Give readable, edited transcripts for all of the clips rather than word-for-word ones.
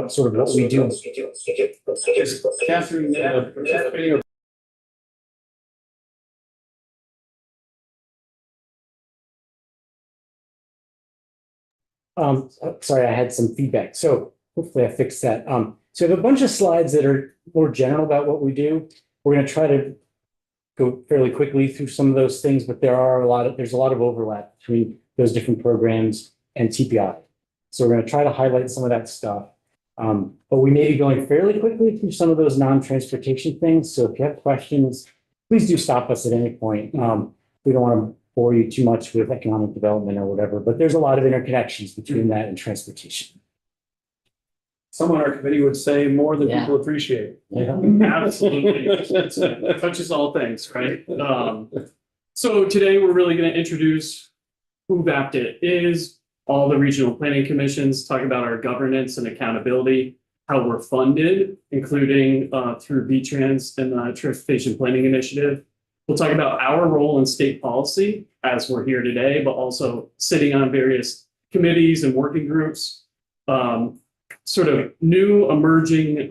sort of what we do. Is Catherine participating or Sorry, I had some feedback. So hopefully I fixed that. So I have a bunch of slides that are more general about what we do. We're going to try to go fairly quickly through some of those things, but there's a lot of overlap between those different programs and TPI. So we're going to try to highlight some of that stuff. But we may be going fairly quickly through some of those non-transportation things. So if you have questions, please do stop us at any point. We don't want to bore you too much with economic development or whatever, but there's a lot of interconnections between that and transportation. someone on our committee would say more than Yeah. people appreciate? Yeah. Absolutely. It touches all things, right? So today we're really going to introduce who VAPT is, all the regional planning commissions, talk about our governance and accountability, how we're funded, including through VTrans and the Transportation Planning Initiative. We'll talk about our role in state policy as we're here today, but also sitting on various committees and working groups. Sort of new emerging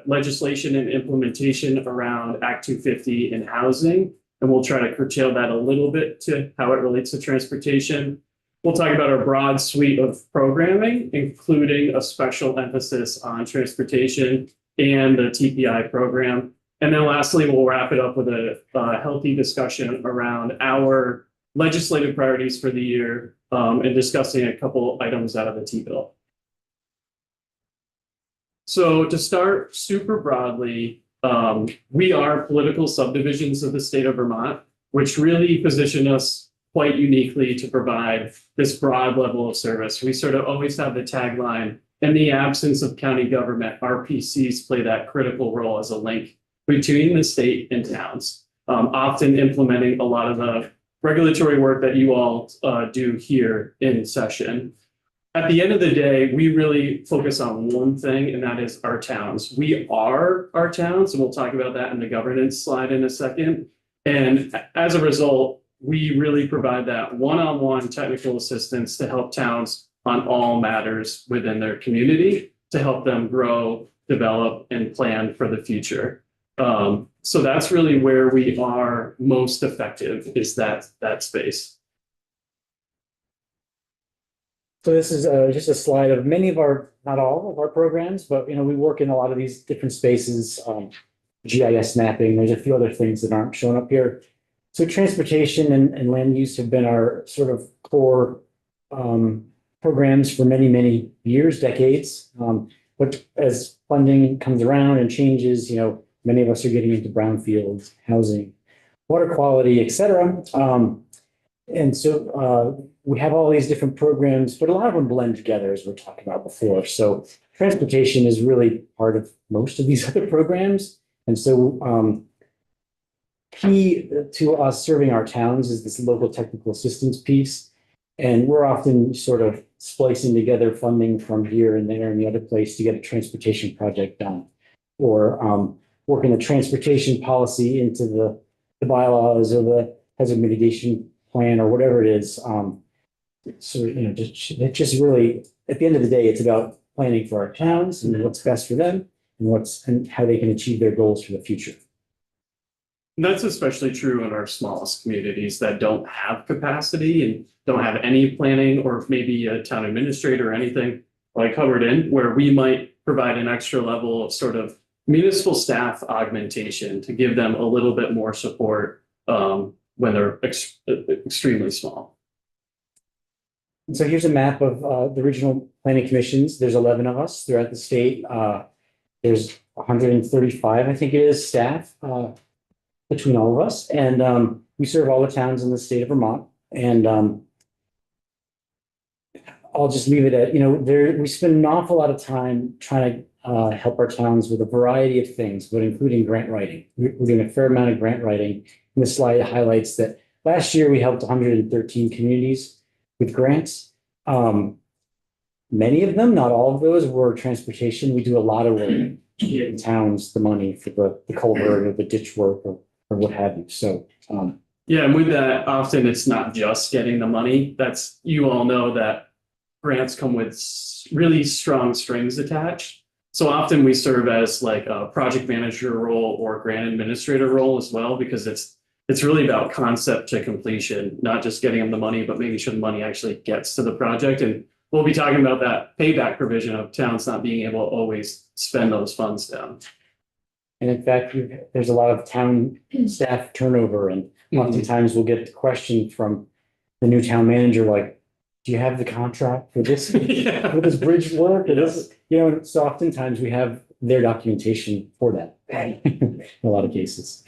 legislation and implementation around Act 250 and housing. And we'll try to curtail that a little bit to how it relates to transportation. We'll talk about our broad suite of programming, including a special emphasis on transportation and the TPI program. And then lastly, we'll wrap it up with a healthy discussion around our legislative priorities for the year and discussing a couple items out of the T-bill. So to start super broadly, we are political subdivisions of the state of Vermont, which really position us quite uniquely to provide this broad level of service. We sort of always have the tagline, in the absence of county government, RPCs play that critical role as a link between the state and towns, often implementing a lot of the regulatory work that you all do here in session. At the end of the day, we really focus on one thing, and that is our towns. We are our towns, and we'll talk about that in the governance slide in a second. And as a result, we really provide that one-on-one technical assistance to help towns on all matters within their community to help them grow, develop, and plan for the future. So that's really where we are most effective, is that space. So this is just a slide of many of our, not all of our programs, but we work in a lot of these different spaces, GIS mapping. There's a few other things that aren't shown up here. So transportation and land use have been our sort of core programs for many, many years, decades. But as funding comes around and changes, many of us are getting into brownfields, housing, water quality, et cetera. And so we have all these different programs, but a lot of them blend together, as we're talking about before. So transportation is really part of most of these other programs. And so key to us serving our towns is this local technical assistance piece. And we're often sort of splicing together funding from here and there and the other place to get a transportation project done, or working the transportation policy into the bylaws or the hazard mitigation plan or whatever it is. So, it just really, at the end of the day, it's about planning for our towns and what's best for them and how they can achieve their goals for the future. And that's especially true in our smallest communities that don't have capacity and don't have any planning, or maybe a town administrator or anything like covered in, where we might provide an extra level of sort of municipal staff augmentation to give them a little bit more support when they're extremely small. And so here's a map of the regional planning commissions. There's 11 of us throughout the state. There's 135, I think it is, staff between all of us. And we serve all the towns in the state of Vermont. And I'll just leave it at, we spend an awful lot of time trying to help our towns with a variety of things, but including grant writing. We're doing a fair amount of grant writing. And this slide highlights that last year we helped 113 communities with grants. Many of them, not all of those, were transportation. We do a lot of work in towns, the money for the culvert or the ditch work or what have you. So yeah, and with that, often it's not just getting the money. You all know that grants come with really strong strings attached. So often we serve as like a project manager role or grant administrator role as well, because it's really about concept to completion, not just getting them the money, but making sure the money actually gets to the project. And we'll be talking about that payback provision of towns not being able to always spend those funds down. And in fact, there's a lot of town staff turnover, and oftentimes we'll get the question from the new town manager, like, do you have the contract for this, Yeah. for this bridge work? Or this, so oftentimes we have their documentation for that in a lot of cases.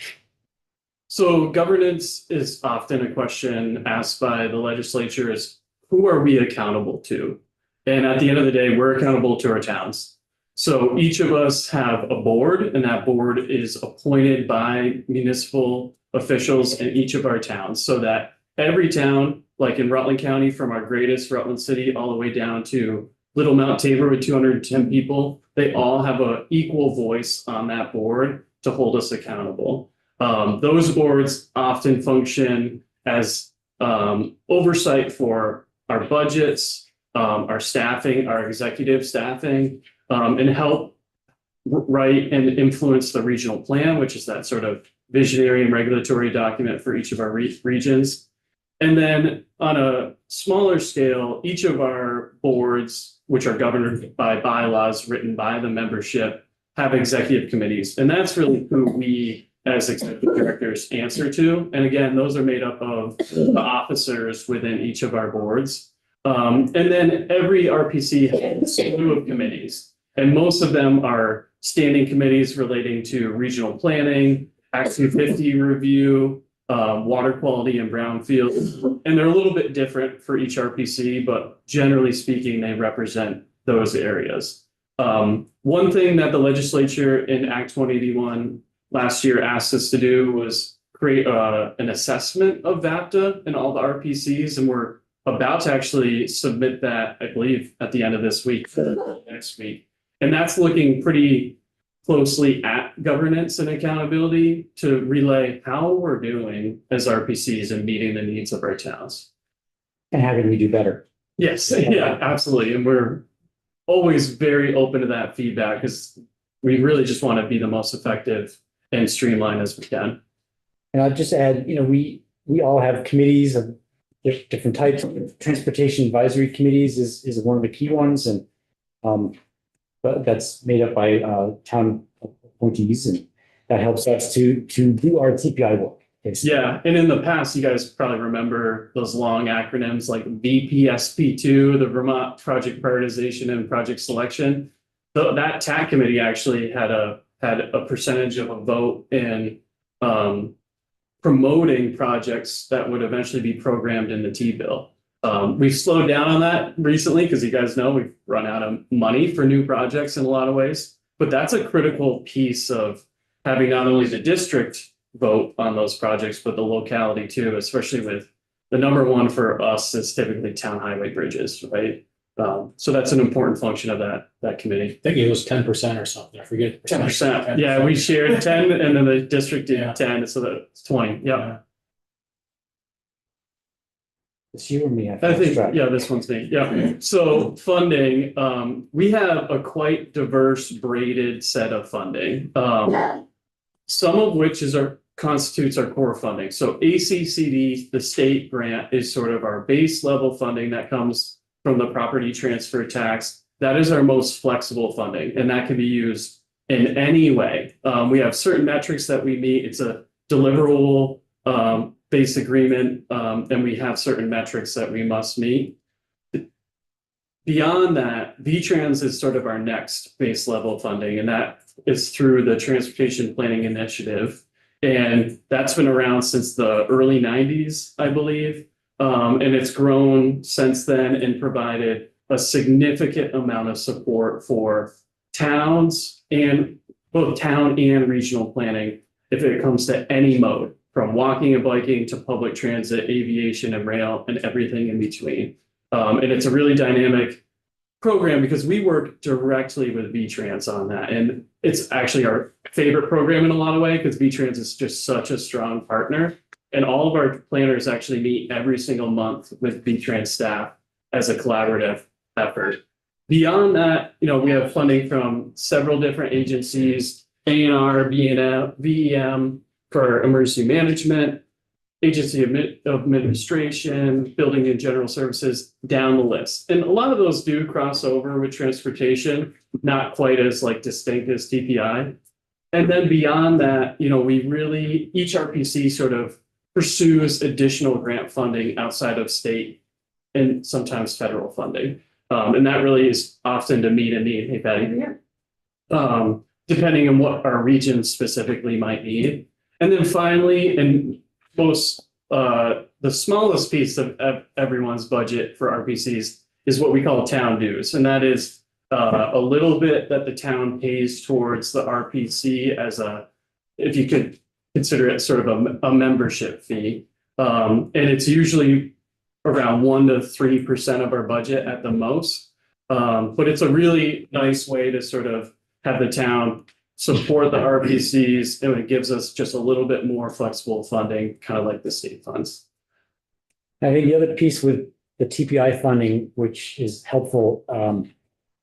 So governance is often a question asked by the legislature is, who are we accountable to? And at the end of the day, we're accountable to our towns. So each of us have a board, and that board is appointed by municipal officials in each of our towns, so that every town, like in Rutland County, from our greatest Rutland city all the way down to Little Mount Tabor with 210 people, they all have an equal voice on that board to hold us accountable. Those boards often function as oversight for our budgets, our staffing, our executive staffing, and help write and influence the regional plan, which is that sort of visionary and regulatory document for each of our regions. And then on a smaller scale, each of our boards, which are governed by bylaws written by the membership, have executive committees. And that's really who we as executive directors answer to. And again, those are made up of the officers within each of our boards. And then every RPC has a slew of committees, and most of them are standing committees relating to regional planning, Act 250 review, water quality and brownfield. And they're a little bit different for each RPC, but generally speaking, they represent those areas. One thing that the legislature in Act 181 last year asked us to do was create an assessment of VAPTA and all the RPCs, and we're about to actually submit that, I believe, at the end of this week, next week. And that's looking pretty closely at governance and accountability to relay how we're doing as RPCs and meeting the needs of our towns. And how can we do better? Yes, yeah, absolutely. And we're always very open to that feedback, because we really just want to be the most effective and streamlined as we can. And I'll just add, we all have committees of different types. Transportation advisory committees is one of the key ones, and but that's made up by town appointees, and that helps us to do our TPI work. Yeah, and in the past, you guys probably remember those long acronyms like VPSP2, the Vermont Project Prioritization and Project Selection. That TAC committee actually had a percentage of a vote in promoting projects that would eventually be programmed in the T-bill. We've slowed down on that recently, because you guys know we've run out of money for new projects in a lot of ways. But that's a critical piece of having not only the district vote on those projects, but the locality too, especially with the number one for us is typically town highway bridges, right? So that's an important function of that committee. I think it was 10% or something. I forget. 10%. Yeah, we shared 10 and then the district did 10, so that's 20. Yeah. It's you or me. I think, yeah, this one's me. Yeah. So funding, we have a quite diverse braided set of funding. Some of which constitutes our core funding. So ACCD, the state grant, is sort of our base level funding that comes from the property transfer tax. That is our most flexible funding, and that can be used in any way. We have certain metrics that we meet. It's a deliverable base agreement, and we have certain metrics that we must meet. Beyond that, VTrans is sort of our next base level funding, and that is through the Transportation Planning Initiative. And that's been around since the early 90s, I believe. And it's grown since then and provided a significant amount of support for towns, and both town and regional planning, if it comes to any mode, from walking and biking to public transit, aviation and rail, and everything in between. And it's a really dynamic program because we work directly with VTrans on that. And it's actually our favorite program in a lot of ways, because VTrans is just such a strong partner. And all of our planners actually meet every single month with VTrans staff as a collaborative effort. Beyond that, we have funding from several different agencies, ANR, VNM, VEM for emergency management, Agency of Administration, Building and General Services, down the list. And a lot of those do cross over with transportation, not quite as like distinct as TPI. And then beyond that, we really, each RPC sort of pursues additional grant funding outside of state and sometimes federal funding. And that really is often to meet a need. Hey, Patty. Depending on what our region specifically might need. And then finally, and most, the smallest piece of everyone's budget for RPCs is what we call town dues. And that is a little bit that the town pays towards the RPC as if you could consider it sort of a membership fee. And it's usually around 1 to 3% of our budget at the most. But it's a really nice way to sort of have the town support the RPCs, and it gives us just a little bit more flexible funding, kind of like the state funds. I think the other piece with the TPI funding, which is helpful,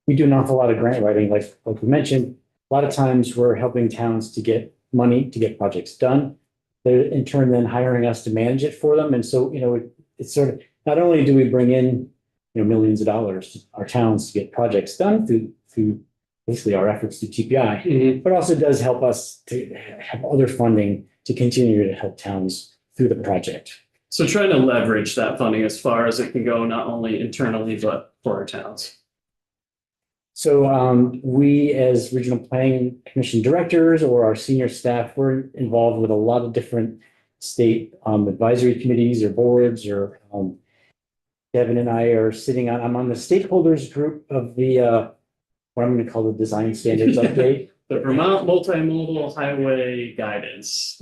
we do an awful lot of grant writing, like we mentioned. A lot of times we're helping towns to get money to get projects done. They're in turn then hiring us to manage it for them. And so, it's sort of, not only do we bring in, millions of dollars to our towns to get projects done through basically our efforts through TPI, but also does help us to have other funding to continue to help towns through the project. So trying to leverage that funding as far as it can go, not only internally, but for our towns. So we, as Regional Planning Commission directors or our senior staff, we're involved with a lot of different state advisory committees or boards, or Devin and I are sitting on, I'm on the stakeholders group of the, what I'm going to call the design standards update. The Vermont Multimodal Highway Guidance,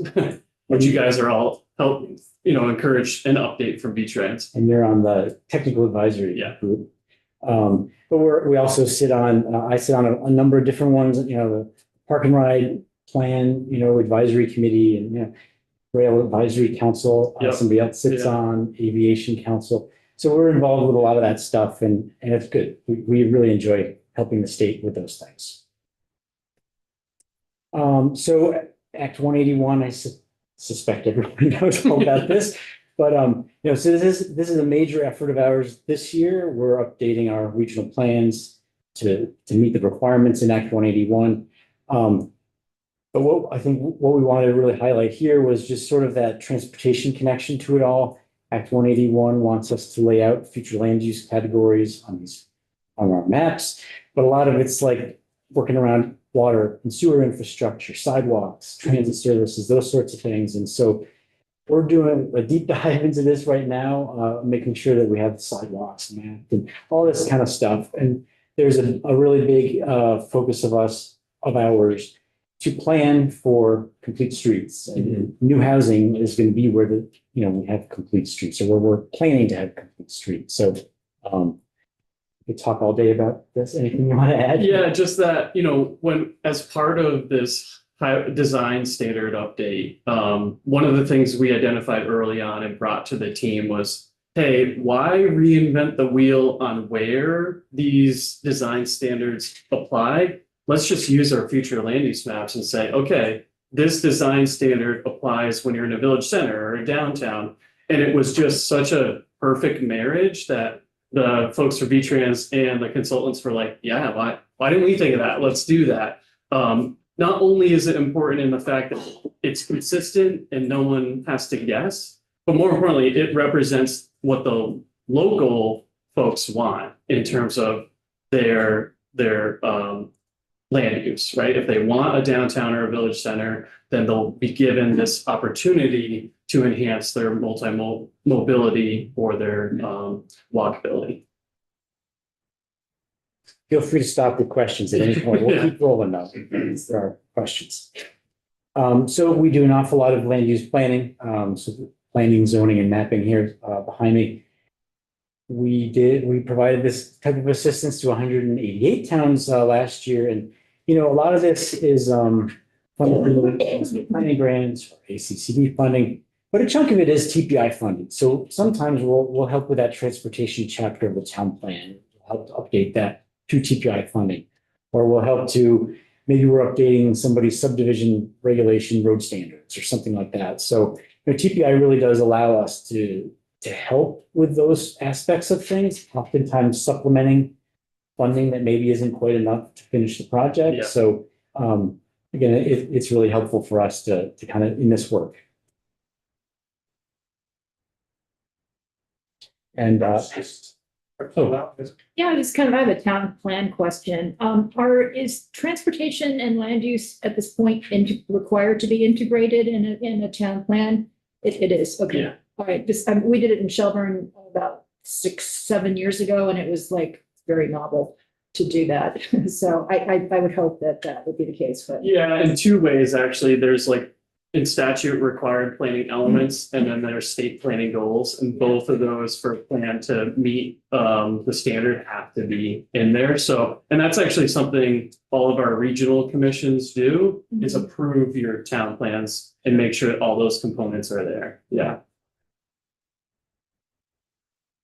which you guys are all helping, encourage an update from V-Trans. And you're on the technical advisory group. But we also sit on, I sit on a number of different ones, the Park and Ride Plan, advisory committee, and, Rail Advisory Council, somebody else sits on Aviation Council. So we're involved with a lot of that stuff, and it's good. We really enjoy helping the state with those things. So Act 181, I suspect everyone knows all about this, but so this is a major effort of ours this year. We're updating our regional plans to meet the requirements in Act 181. But what we wanted to really highlight here was just sort of that transportation connection to it all. Act 181 wants us to lay out future land use categories on our maps, but a lot of it's like working around water and sewer infrastructure, sidewalks, transit services, those sorts of things. And so we're doing a deep dive into this right now, making sure that we have the sidewalks mapped and all this kind of stuff. And there's a really big focus of ours to plan for complete streets, and new housing is going to be where we have complete streets, or where we're planning to have complete streets. So we could talk all day about this. Anything you want to add? Yeah, just that, when as part of this design standard update, one of the things we identified early on and brought to the team was, hey, why reinvent the wheel on where these design standards apply? Let's just use our future land use maps and say, okay, this design standard applies when you're in a village center or a downtown. And it was just such a perfect marriage that the folks from V-Trans and the consultants were like, yeah, why didn't we think of that? Let's do that. Not only is it important in the fact that it's consistent and no one has to guess, but more importantly, it represents what the local folks want in terms of their land use, right? If they want a downtown or a village center, then they'll be given this opportunity to enhance their mobility or their walkability. Feel free to stop with questions at any point. We'll keep rolling now if there are questions. So we do an awful lot of land use planning. So planning, zoning, and mapping here behind me. We provided this type of assistance to 188 towns last year. And, a lot of this is funded through planning grants or ACCD funding, but a chunk of it is TPI funded. So sometimes we'll help with that transportation chapter of the town plan, help to update that through TPI funding. Or we'll help to, maybe we're updating somebody's subdivision regulation road standards or something like that. So, TPI really does allow us to help with those aspects of things, oftentimes supplementing funding that maybe isn't quite enough to finish the project. Yeah. So, again, it's really helpful for us to kind of in this work. And, Yeah, I have a town plan question. Is transportation and land use at this point required to be integrated in a town plan? It is, okay. Yeah. All right, we did it in Shelburne about 6-7 years ago, and it was like very novel to do that. So I would hope that that would be the case, but. Yeah, in two ways, actually. There's like in statute required planning elements, and then there's state planning goals, and both of those for a plan to meet the standard have to be in there. So, and that's actually something all of our regional commissions do, is approve your town plans and make sure that all those components are there. Yeah.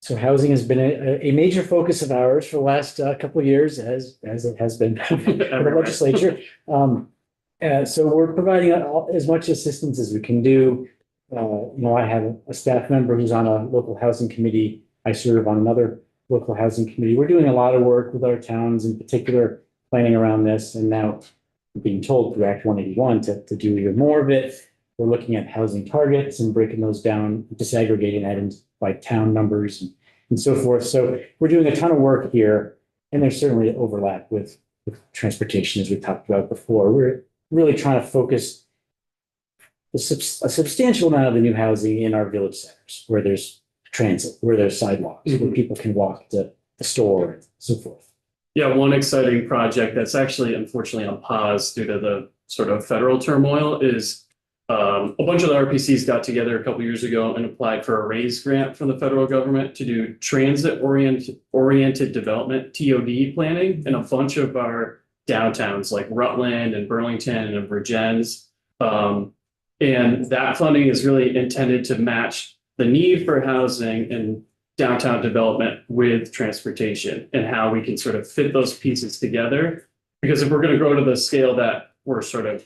so housing has been a major focus of ours for the last couple of years, as it has been for the legislature. So we're providing as much assistance as we can do. I have a staff member who's on a local housing committee. I serve on another local housing committee. We're doing a lot of work with our towns, in particular, planning around this. And now we're being told through Act 181 to do even more of it. We're looking at housing targets and breaking those down, disaggregating that by town numbers and so forth. So we're doing a ton of work here, and there's certainly overlap with transportation, as we talked about before. We're really trying to focus a substantial amount of the new housing in our village centers, where there's transit, where there's sidewalks, where people can walk to the store and so forth. Yeah, one exciting project that's actually unfortunately on pause due to the sort of federal turmoil is a bunch of the RPCs got together a couple years ago and applied for a RAISE grant from the federal government to do transit oriented development, TOD planning, in a bunch of our downtowns like Rutland and Burlington and Virgins. And that funding is really intended to match the need for housing and downtown development with transportation, and how we can sort of fit those pieces together. Because if we're going to grow to the scale that we're sort of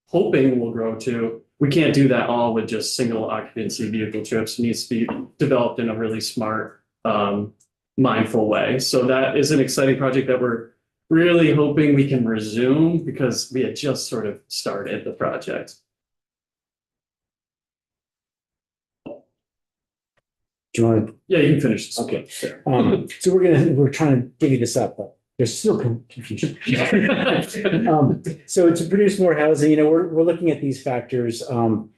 hoping we'll grow to, we can't do that all with just single occupancy vehicle trips. It needs to be developed in a really smart, mindful way. So that is an exciting project that we're really hoping we can resume, because we had just sort of started the project. Do you want to? Yeah, you can finish this. Okay. So we're trying to divvy this up, but there's still confusion. So to produce more housing, we're looking at these factors. One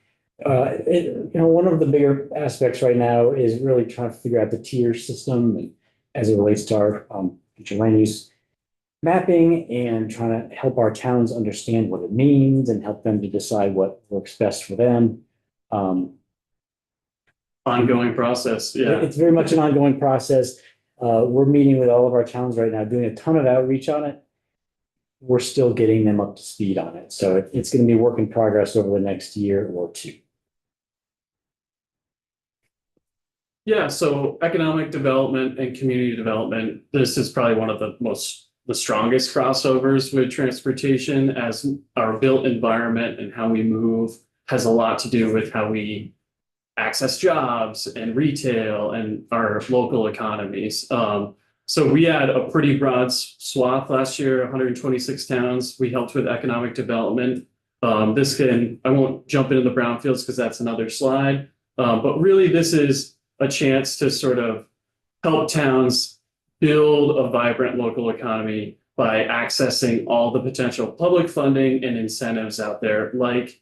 of the bigger aspects right now is really trying to figure out the tier system, and as it relates to our future land use mapping, and trying to help our towns understand what it means and help them to decide what works best for them. Ongoing process. Yeah. It's very much an ongoing process. We're meeting with all of our towns right now, doing a ton of outreach on it. We're still getting them up to speed on it. So it's going to be a work in progress over the next year or two. Yeah, so economic development and community development, this is probably one of the strongest crossovers with transportation, as our built environment and how we move has a lot to do with how we access jobs and retail and our local economies. So we had a pretty broad swath last year, 126 towns. We helped with economic development. I won't jump into the brownfields because that's another slide. But really this is a chance to sort of help towns build a vibrant local economy by accessing all the potential public funding and incentives out there, like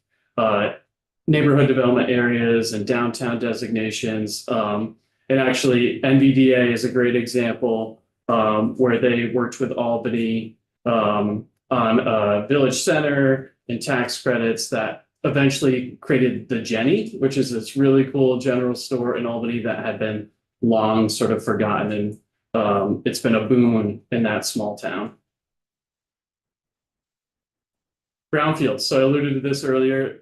neighborhood development areas and downtown designations. And actually NVDA is a great example where they worked with Albany on a village center and tax credits that eventually created the Jenny, which is this really cool general store in Albany that had been long sort of forgotten. And it's been a boon in that small town. Brownfields. So I alluded to this earlier.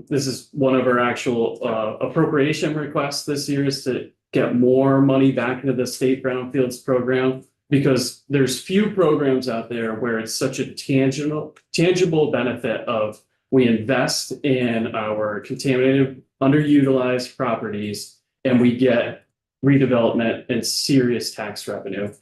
This is one of our actual appropriation requests this year, is to get more money back into the state brownfields program. because there's few programs out there where it's such a tangible benefit of we invest in our contaminated, underutilized properties, and we get redevelopment and serious tax revenue.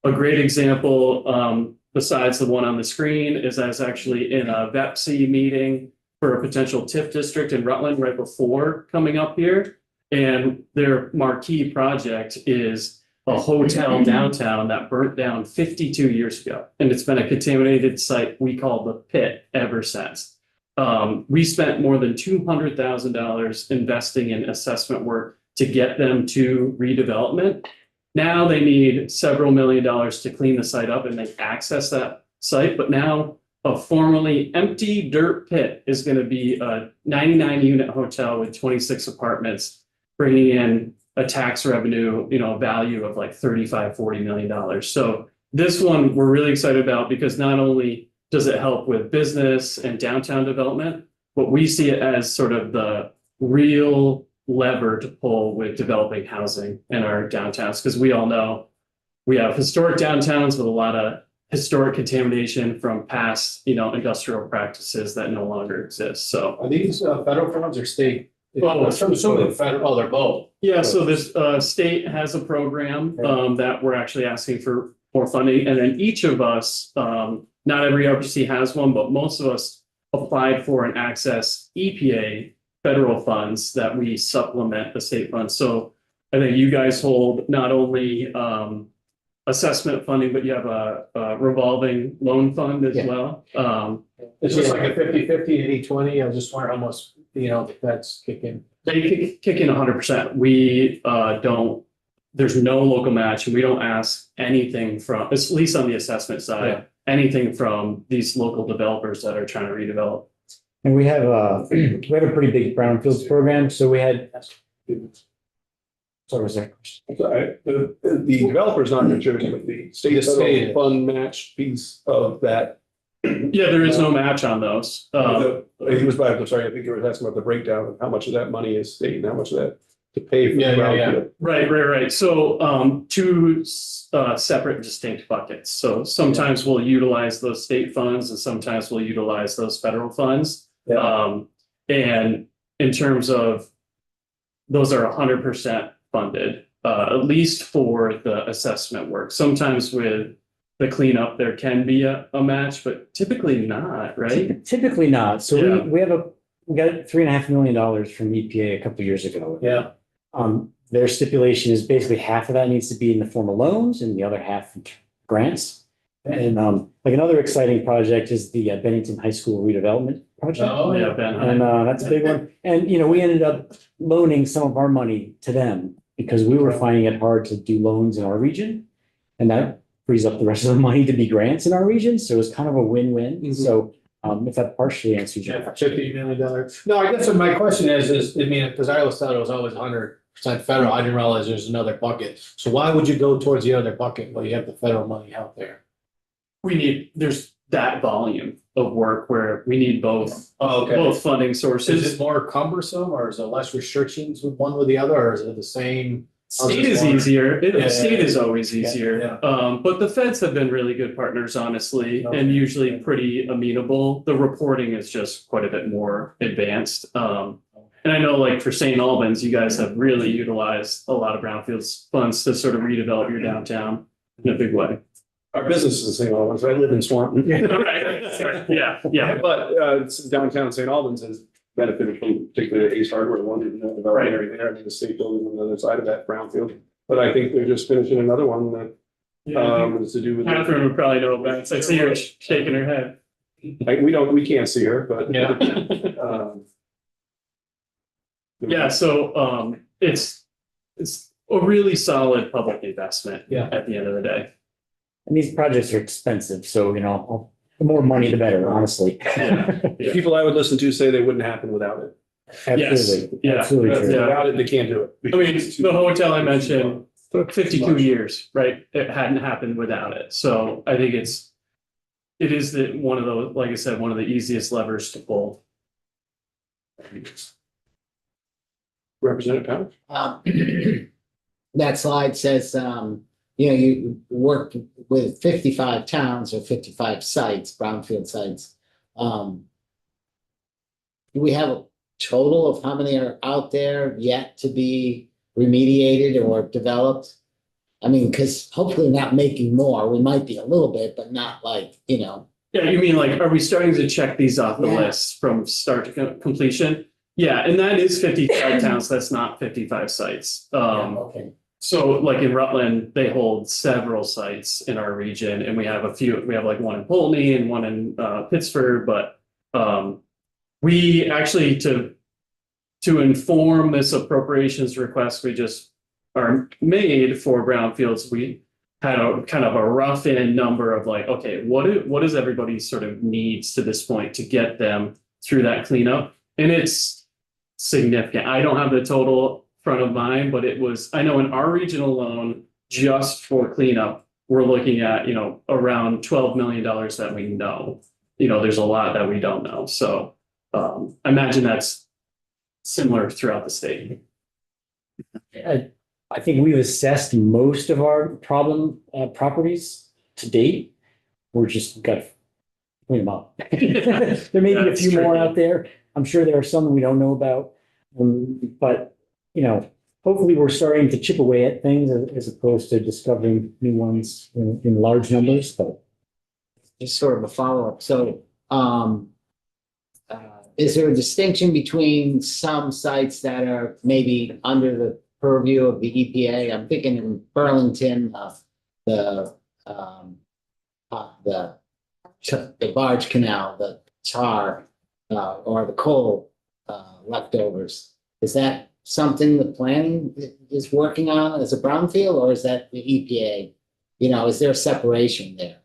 A great example, besides the one on the screen, is I was actually in a VEPC meeting for a potential TIF district in Rutland right before coming up here. And their marquee project is a hotel downtown that burnt down 52 years ago. And it's been a contaminated site we call the pit ever since. We spent more than $200,000 investing in assessment work to get them to redevelopment. Now they need several $1 million to clean the site up and they access that site. But now a formerly empty dirt pit is going to be a 99-unit hotel with 26 apartments, bringing in a tax revenue, value of like $35–40 million. So this one we're really excited about because not only does it help with business and downtown development, but we see it as sort of the real lever to pull with developing housing in our downtowns, because we all know we have historic downtowns with a lot of historic contamination from past, industrial practices that no longer exist. So Are these federal funds or state? Oh, Some of the federal, oh, they're both. yeah, so this state has a program that we're actually asking for more funding, and then each of us, not every RPC has one, but most of us applied for and access EPA federal funds that we supplement the state funds. So I think you guys hold not only assessment funding, but you have a revolving loan fund as well. It's just like a 50/50, 80/20. I was just wondering how much, the feds kick in. They kick in 100%. We don't, there's no local match, and we don't ask anything from, at least on the assessment side, anything from these local developers that are trying to redevelop. And we have a pretty big brownfields program, so we had. Sorry, was there? The developer's not contributing, but the state The state is. fund match piece of that. Yeah, there is no match on those. He was, I'm sorry, I think you were asking about the breakdown of how much of that money is state and how much of that to pay for. the brownfield. Right. So two separate distinct buckets. So sometimes we'll utilize those state funds and sometimes we'll utilize those federal funds. And in terms of, those are 100% funded, at least for the assessment work. Sometimes with the cleanup, there can be a match, but typically not, right? Typically not. So Yeah. we got $3.5 million from EPA a couple of years ago. Yeah. Their stipulation is basically half of that needs to be in the form of loans and the other half grants. And like another exciting project is the Bennington High School redevelopment project. Oh, Yeah, Ben. And that's a big one. And, we ended up loaning some of our money to them because we were finding it hard to do loans in our region. And that frees up the rest of the money to be grants in our region. So it's kind of a win-win. Mhm. So if that partially answers your Yeah, question. $50 million. No, I guess what my question is, because I always thought it was always 100% federal. I didn't realize there's another bucket. So why would you go towards the other bucket? Well, you have the federal money out there. There's that volume of work where we need both, Oh, okay. both funding Is sources. it more cumbersome or is there less restrictions with one with the other, or is it the same? State is easier. Yeah, State yeah, is always yeah, easier. yeah. But the feds have been really good partners, honestly, Okay. and usually pretty amenable. The reporting is just quite a bit more advanced. And I know like for St. Albans, you guys have really utilized a lot of brownfields funds to sort of redevelop your downtown in a big way. Our business is in St. Albans. I live in Swanton. Yeah. But downtown St. Albans has benefited from particularly Ace Hardware, the one that developed Right. area there, and the state building on the other side of that brownfield. But I think they're just finishing another one that is to do with. Catherine would probably know about it. I see her shaking her head. We can't see her, but. Yeah. um, Yeah, so it's a really solid public investment Yeah. at the end of the day. And these projects are expensive. So, the more money, the better, honestly. The people I would listen to say they wouldn't happen without it. Absolutely. Yeah. Absolutely true. Yeah. Without it, they can't do it. I mean, the hotel I mentioned took 52 years, right? It hadn't happened without it. So I think it is one of those, like I said, one of the easiest levers to pull. Representative Powers? That slide says, you work with 55 towns or 55 sites, brownfield sites. Do we have a total of how many are out there yet to be remediated or developed? I mean, because hopefully not making more, we might be a little bit, but not like, Yeah, you mean like, are we starting to check these off the Yeah. list from start to completion? Yeah, and that is 55 towns, that's not 55 sites. okay. So like in Rutland, they hold several sites in our region, and we have like one in Poultney and one in Pittsford, but we actually to inform this appropriations request we just are made for brownfields, we had a kind of a rough in number of like, okay, what is everybody sort of needs to this point to get them through that cleanup? And it's significant. I don't have the total front of mind, but I know in our region alone, just for cleanup, we're looking at, around $12 million that we know. There's a lot that we don't know. So I imagine that's similar throughout the state. I think we've assessed most of our problem properties to date. We're just got to clean them up. There may be a That's few more tricky. out there. I'm sure there are some we don't know about. But, hopefully we're starting to chip away at things as opposed to discovering new ones in large numbers, but. Just sort of a follow-up. So, is there a distinction between some sites that are maybe under the purview of the EPA? I'm thinking in Burlington, the barge canal, the tar, or the coal, leftovers. Is that something the planning is working on as a brownfield, or is that the EPA? Is there a separation there?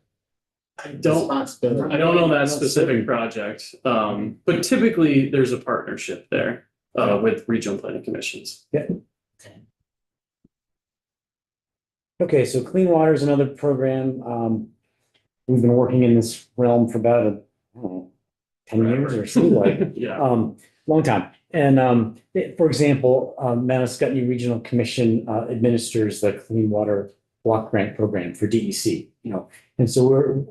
I don't Responsibility. know that specific project, but typically there's a partnership there with regional planning commissions. Okay, so Clean Water is another program. We've been working in this realm for about, I don't know, 10 years or so, like, Yeah, long time. And for example, Manascutney Regional Commission administers the Clean Water Block Grant Program for DEC, And so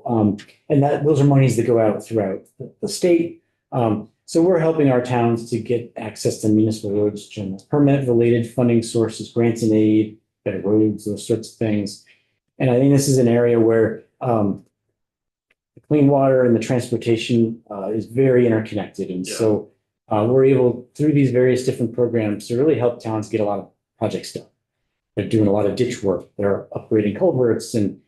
those are monies that go out throughout the state. So we're helping our towns to get access to municipal roads, general permit related funding sources, grants and aid, better roads, those sorts of things. And I think this is an area where the clean water and the transportation is very interconnected. And so we're able, through these various different programs, to really help towns get a lot of projects done. They're doing a lot of ditch work. They're upgrading culverts, and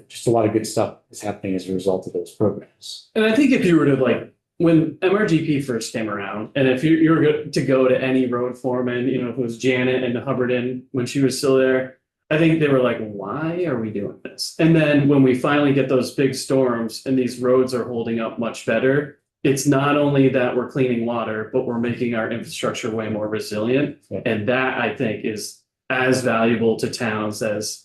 just a lot of good stuff is happening as a result of those programs. and I think if you were to when MRGP first came around, and if you were to go to any road foreman, if it was Janet and Hubbardin when she was still there, I think they were like, why are we doing this? And then when we finally get those big storms and these roads are holding up much better, it's not only that we're cleaning water, but we're making our infrastructure way more resilient. Yeah. And that I think is as valuable to towns as,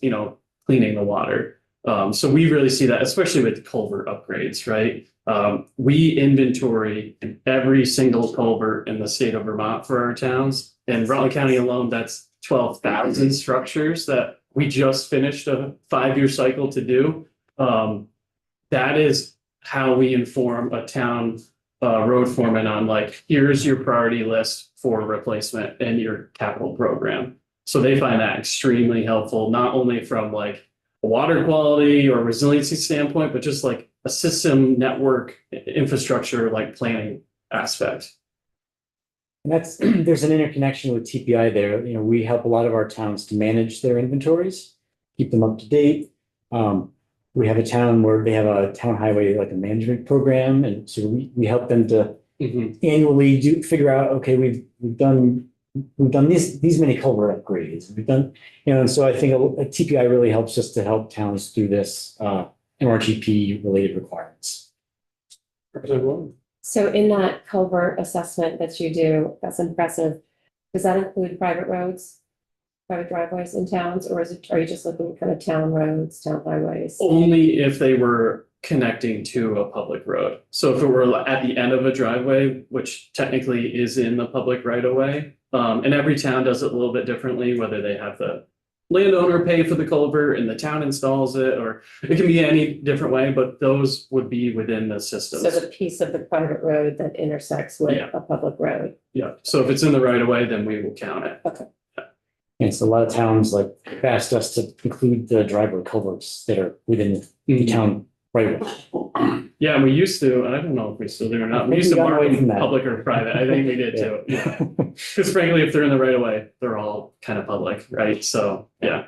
cleaning the water. So we really see that, especially with the culvert upgrades, right? We inventory every single culvert in the state of Vermont for our towns. In Rutland County alone, that's 12,000 structures that we just finished a 5-year cycle to do. That is how we inform a town road foreman on here's your priority list for replacement and your capital program. So they find that extremely helpful, not only from a water quality or resiliency standpoint, but just a system network infrastructure planning aspect. And there's an interconnection with TPI there. We help a lot of our towns to manage their inventories, keep them up to date. We have a town where they have a town highway, a management program. And so we help them to annually figure out, okay, we've done these many culvert upgrades. We've done, and so I think a TPI really helps us to help towns through this MRGP related requirements. So in that culvert assessment that you do, that's impressive. Does that include private roads, private driveways in towns, or are you just looking at kind of town roads, town highways? Only if they were connecting to a public road. So if it were at the end of a driveway, which technically is in the public right of way, and every town does it a little bit differently, whether they have the landowner pay for the culvert and the town installs it, or it can be any different way, but those would be within the So systems. the piece of the private road that intersects with Yeah. a public road. Yeah, so if it's in the right of way, then we will count it. And so a lot of towns like asked us to include the driveway culverts that are within the town right away. Yeah, and we used to, I don't know if we still do or I not, think we used we to got mark away from them that. public or private, I think we did too, yeah. Because frankly, if they're in the right of way, they're all kind of public, right? So, yeah.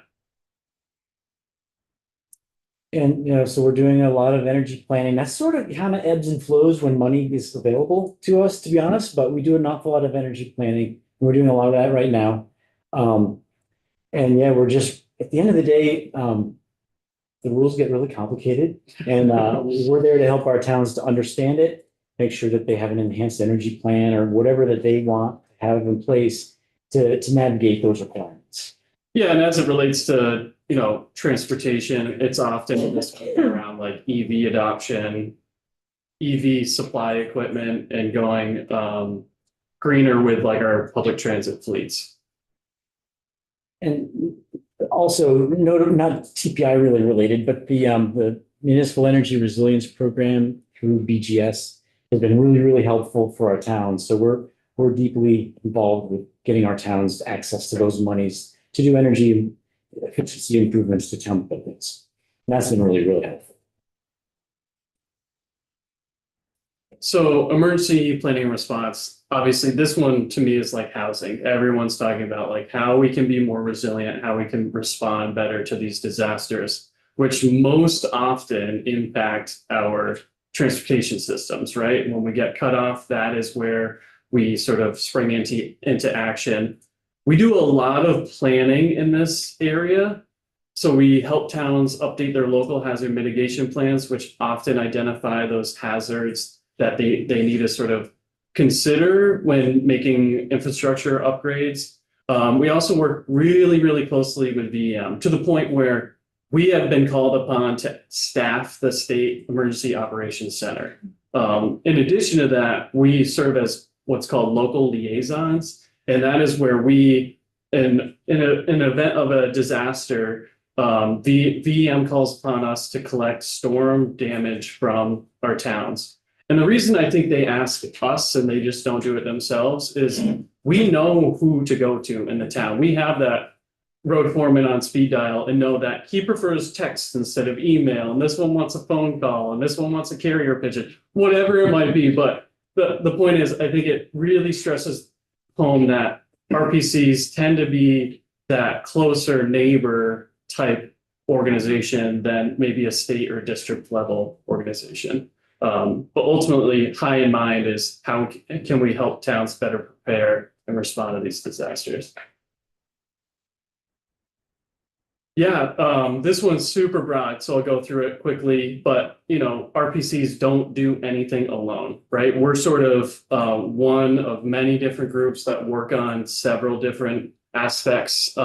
And, so we're doing a lot of energy planning. That's sort of kind of ebbs and flows when money is available to us, to be honest, but we do an awful lot of energy planning. We're doing a lot of that right now. And yeah, we're just, at the end of the day, the rules get really complicated and, we're there to help our towns to understand it, make sure that they have an enhanced energy plan or whatever that they want to have in place to navigate those requirements. Yeah, and as it relates to, transportation, it's often this around like EV adoption, EV supply equipment and going greener with like our public transit fleets. And also, not TPI really related, but the Municipal Energy Resilience Program through BGS has been really, really helpful for our towns. So we're deeply involved with getting our towns access to those monies to do energy efficiency improvements to town buildings. And that's been really, really helpful. So emergency planning and response, obviously this one to me is like housing. Everyone's talking about like how we can be more resilient, how we can respond better to these disasters, which most often impact our transportation systems, right? When we get cut off, that is where we sort of spring into action. We do a lot of planning in this area. So we help towns update their local hazard mitigation plans, which often identify those hazards that they need to sort of consider when making infrastructure upgrades. We also work really, really closely with VM to the point where we have been called upon to staff the State Emergency Operations Center. In addition to that, we serve as what's called local liaisons. And that is where we, in an event of a disaster, the VM calls upon us to collect storm damage from our towns. And the reason I think they ask us and they just don't do it themselves is we know who to go to in the town. We have that road foreman on speed dial and know that he prefers text instead of email. And this one wants a phone call and this one wants a carrier pigeon, whatever it might be. But the point is, I think it really stresses home that RPCs tend to be that closer neighbor type organization than maybe a state or district level organization. But ultimately, high in mind is how can we help towns better prepare and respond to these disasters? Yeah, this one's super broad, so I'll go through it quickly. But RPCs don't do anything alone, right? We're sort of one of many different groups that work on several different aspects.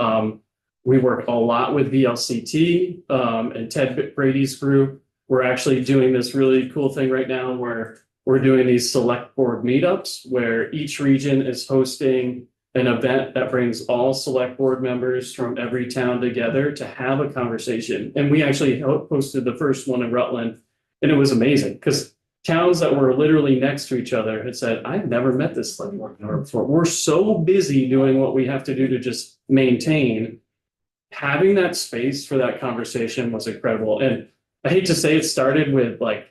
We work a lot with VLCT and Ted Brady's group. We're actually doing this really cool thing right now where we're doing these select board meetups where each region is hosting an event that brings all select board members from every town together to have a conversation. And we actually hosted the first one in Rutland, and it was amazing because towns that were literally next to each other had said, I've never met this select board member before. We're so busy doing what we have to do to just maintain. Having that space for that conversation was incredible. And I hate to say it started with like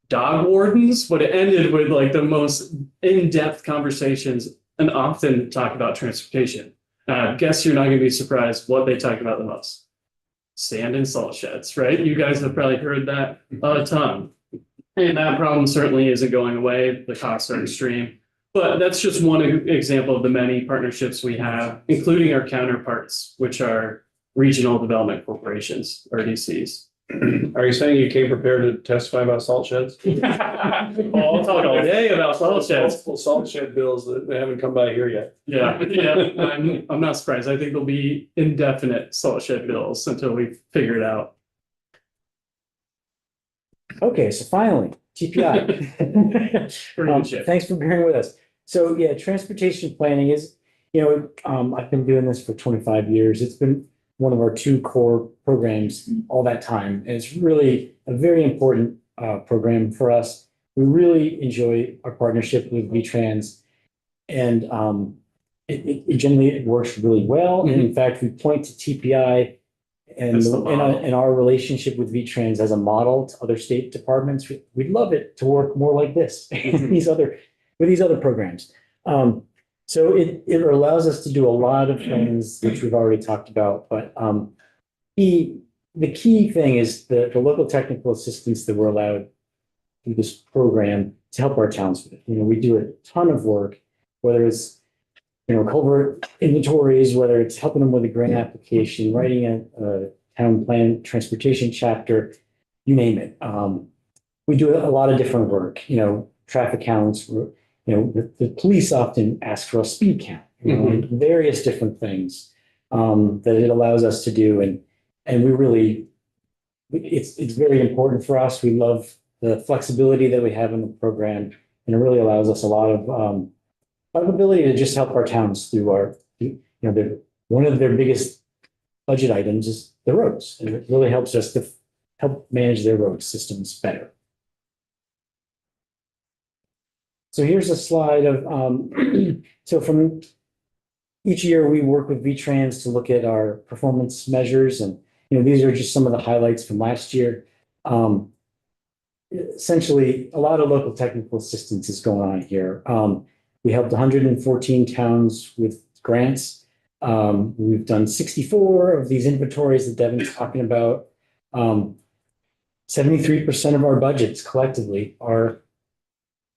dog wardens, but it ended with like the most in-depth conversations and often talk about transportation. Guess you're not going to be surprised what they talk about the most. Sand and salt sheds, right? You guys have probably heard that a ton. And that problem certainly isn't going away. The costs are extreme. But that's just one example of the many partnerships we have, including our counterparts, which are regional development corporations, RDCs. Are you saying you came prepared to testify about salt sheds? I'll talk all day about salt sheds. Multiple salt shed bills that they haven't come by here yet. Yeah, I'm not surprised. I think there'll be indefinite salt shed bills until we figure it out. Okay, so finally, TPI. Pretty good shit. Thanks for bearing with us. So yeah, transportation planning is, I've been doing this for 25 years. It's been one of our two core programs all that time. And it's really a very important program for us. We really enjoy our partnership with VTrans, and it generally works really well. And in fact, we point to TPI and As the model. and our relationship with VTrans as a model to other state departments. We'd love it to work more like this Mhm. with these other programs. So it allows us to do a lot of things which we've already talked about, but the key thing is the local technical assistance that we're allowed through this program to help our towns with. We do a ton of work, whether it's culvert inventories, whether it's helping them with a grant application, writing a town plan transportation chapter, you name it. We do a lot of different work, traffic counts, the police often ask for a speed count, and various different things that it allows us to do. And we really, it's very important for us. We love the flexibility that we have in the program, and it really allows us a lot of ability to just help our towns through one of their biggest budget items is the roads. And it really helps us to help manage their road systems better. So here's a slide of, so from each year we work with VTrans to look at our performance measures. And, these are just some of the highlights from last year. Essentially, a lot of local technical assistance is going on here. We helped 114 towns with grants. We've done 64 of these inventories that Devin's talking about. 73% of our budgets collectively are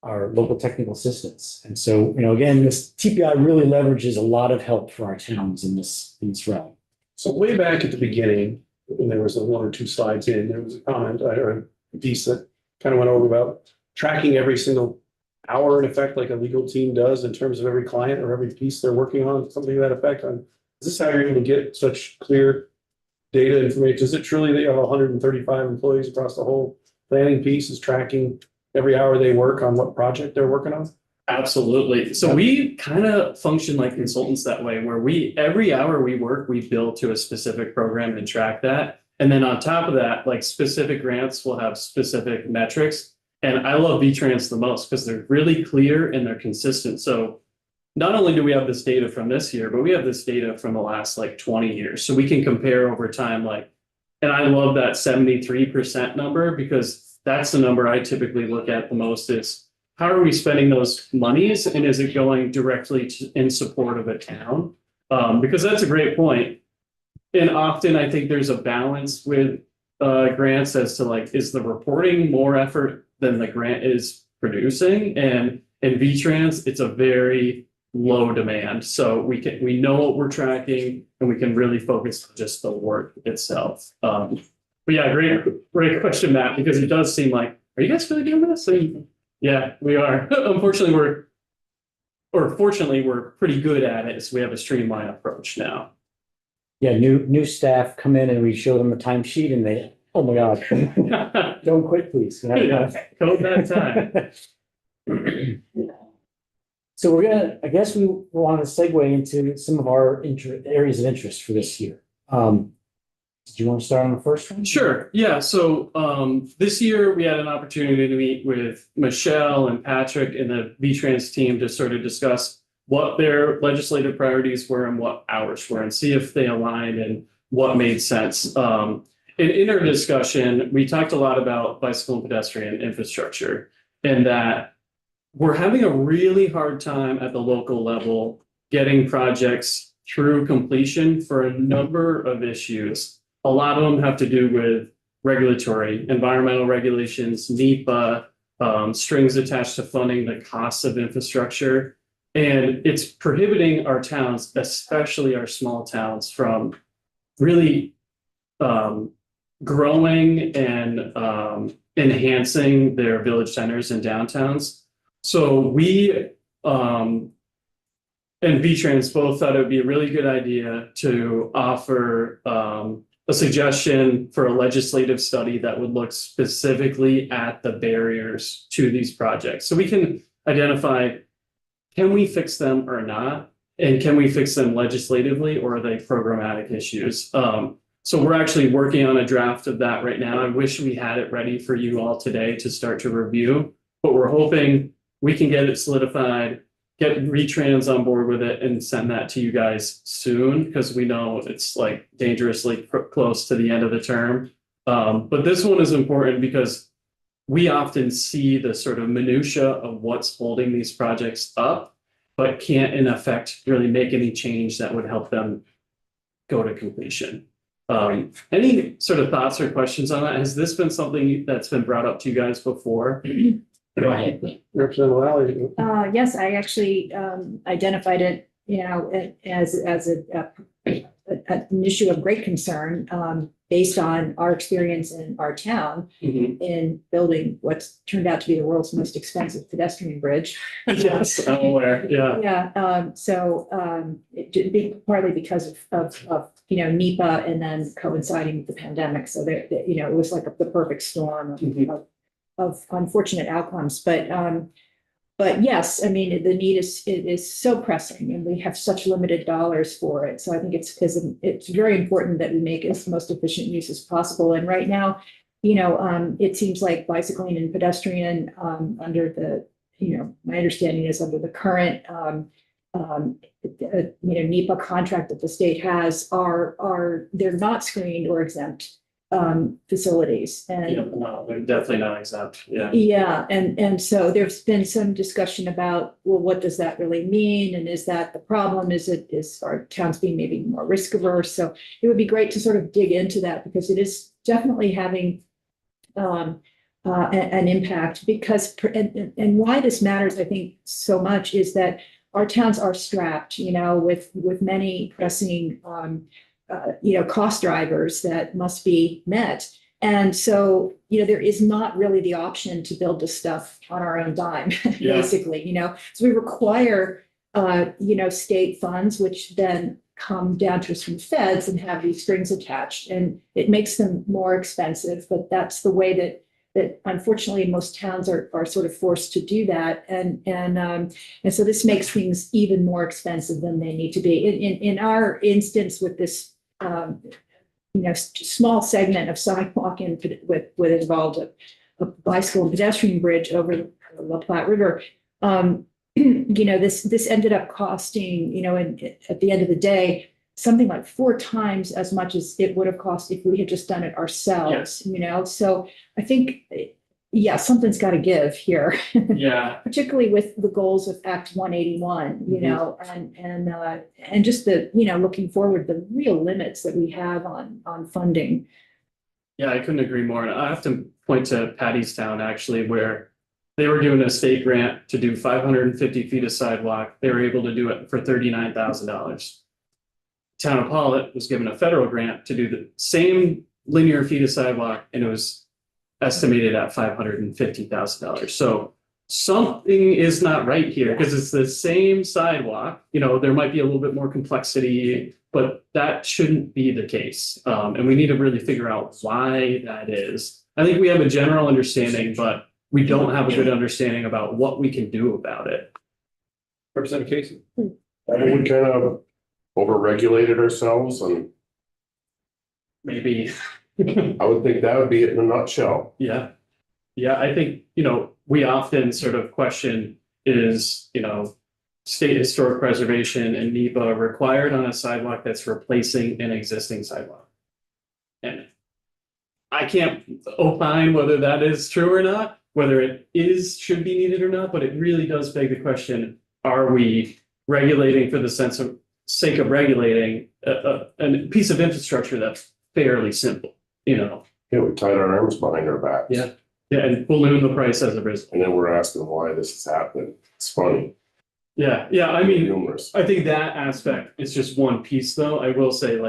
local technical assistance. And so, again, this TPI really leverages a lot of help for our towns in this realm. So way back at the beginning, when there was one or two slides in, there was a comment or a piece that kind of went over about tracking every single hour in effect, like a legal team does in terms of every client or every piece they're working on, something to that effect. Is this how you're able to get such clear data information? Is it truly that you have 135 employees across the whole planning piece is tracking every hour they work on what project they're working on? Absolutely. So we kind of function like consultants that way, where every hour we work, we bill to a specific program and track that. And then on top of that, like specific grants will have specific metrics. And I love VTrans the most because they're really clear and they're consistent. So not only do we have this data from this year, but we have this data from the last 20 years. So we can compare over time, and I love that 73% number because that's the number I typically look at the most is how are we spending those monies and is it going directly in support of a town? Because that's a great point. And often I think there's a balance with grants as to is the reporting more effort than the grant is producing? And in VTrans, it's a very low demand. So we know what we're tracking and we can really focus on just the work itself. But yeah, great question, Matt, because it does seem like, are you guys really doing this? Yeah, we are. Fortunately, we're pretty good at it. So we have a streamlined approach now. Yeah, new staff come in and we show them the timesheet and they, oh my God, don't quit, please. Code that time. So I guess we want to segue into some of our areas of interest for this year. Do you want to start on the first one? Sure. Yeah. So this year we had an opportunity to meet with Michelle and Patrick and the VTrans team to sort of discuss what their legislative priorities were and what ours were and see if they aligned and what made sense. In our discussion, we talked a lot about bicycle and pedestrian infrastructure and that we're having a really hard time at the local level getting projects through completion for a number of issues. A lot of them have to do with regulatory, environmental regulations, NEPA, strings attached to funding the costs of infrastructure. And it's prohibiting our towns, especially our small towns, from really growing and enhancing their village centers and downtowns. So we and VTrans both thought it would be a really good idea to offer a suggestion for a legislative study that would look specifically at the barriers to these projects. So we can identify, can we fix them or not? And can we fix them legislatively or are they programmatic issues? So we're actually working on a draft of that right now. I wish we had it ready for you all today to start to review, but we're hoping we can get it solidified, get retrans on board with it and send that to you guys soon, because we know it's like dangerously close to the end of the term. But this one is important because we often see the sort of minutia of what's holding these projects up, but can't in effect really make any change that would help them go to completion. Any sort of thoughts or questions on that? Has this been something that's been brought up to you guys before? Go ahead. Representative Lally. Yes, I actually identified it, as an issue of great concern, based on our experience in our town in building what's turned out to be the world's most expensive pedestrian bridge. Yes, I'm aware, yeah. Yeah, it did be partly because of NEPA and then coinciding with the pandemic. So there, it was like the perfect storm of unfortunate outcomes. But yes, I mean, the need is so pressing and we have such limited dollars for it. So I think it's very important that we make it the most efficient use as possible. And right now, it seems like bicycling and pedestrian under the, my understanding is under the current NEPA contract that the state has they're not screened or exempt facilities. Yeah, And no, they're definitely not exempt, yeah. yeah, and so there's been some discussion about, well, what does that really mean? And is that the problem? Is our towns being maybe more risk averse? So it would be great to sort of dig into that because it is definitely having an impact because, and why this matters, I think, so much is that our towns are strapped, with many pressing cost drivers that must be met. And so, there is not really the option to build this stuff on our own dime, basically, So we require, state funds, which then come down to us from feds and have these strings attached. And it makes them more expensive, but that's the way that unfortunately most towns are sort of forced to do that. And so this makes things even more expensive than they need to be. In our instance with this, small segment of sidewalk with involved a bicycle and pedestrian bridge over the La Platte River. This ended up costing, at the end of the day, something like 4 times as much as it would have cost if we had just done it ourselves, So I think, something's got to give here. Yeah. Particularly with the goals of Act 181, and just the, looking forward, the real limits that we have on funding. Yeah, I couldn't agree more. And I have to point to Pattystown actually, where they were doing a state grant to do 550 feet of sidewalk. They were able to do it for $39,000. Town of Pollitt was given a federal grant to do the same linear feet of sidewalk, and it was estimated at $550,000. So something is not right here because it's the same sidewalk. There might be a little bit more complexity, but that shouldn't be the case. And we need to really figure out why that is. I think we have a general understanding, but we don't have a good understanding about what we can do about it. Representative Casey. Haven't we kind of overregulated ourselves? And Maybe. I would think that would be it in a nutshell. Yeah. Yeah, I think, we often sort of question is, state historic preservation and NEPA required on a sidewalk that's replacing an existing sidewalk. And I can't opine whether that is true or not, whether it should be needed or not, but it really does beg the question, are we regulating for the sake of regulating a piece of infrastructure that's fairly simple, Yeah, we tied our arms behind our backs. Yeah. And balloon the price as a result. And then we're asking why this is happening. It's funny. Yeah, I mean, Humorous. I think that aspect is just one piece, though. I will say,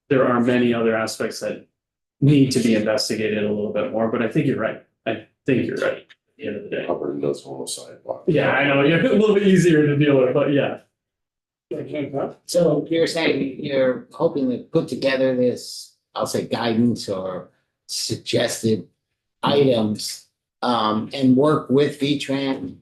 there are many other aspects that need to be investigated a little bit more, but I think you're right. At the end of the day. Hubbard does hold a sidewalk. Yeah, I know, you're a little bit easier to deal with, but yeah. So you're saying you're hoping to put together this, I'll say guidance or suggested items, and work with VTran,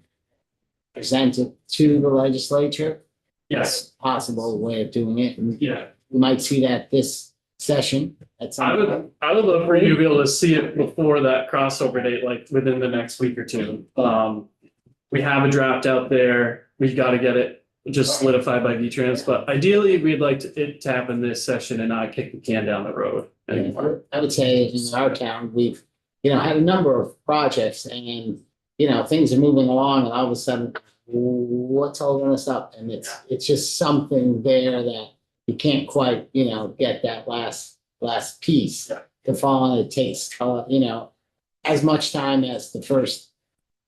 present it to the legislature. Yes, possible way of doing it. And yeah. we might see that this session at some point. I would love for you to be able to see it before that crossover date, like within the next week or two. We have a draft out there. We've got to get it just solidified by V-Trans, but ideally we'd like it to happen this session and not kick the can down the road anymore. I would say in our town, we've, had a number of projects and, things are moving along and all of a sudden, what's holding us up? And it's just something there that you can't quite, get that last piece to fall on. It takes, as much time as the first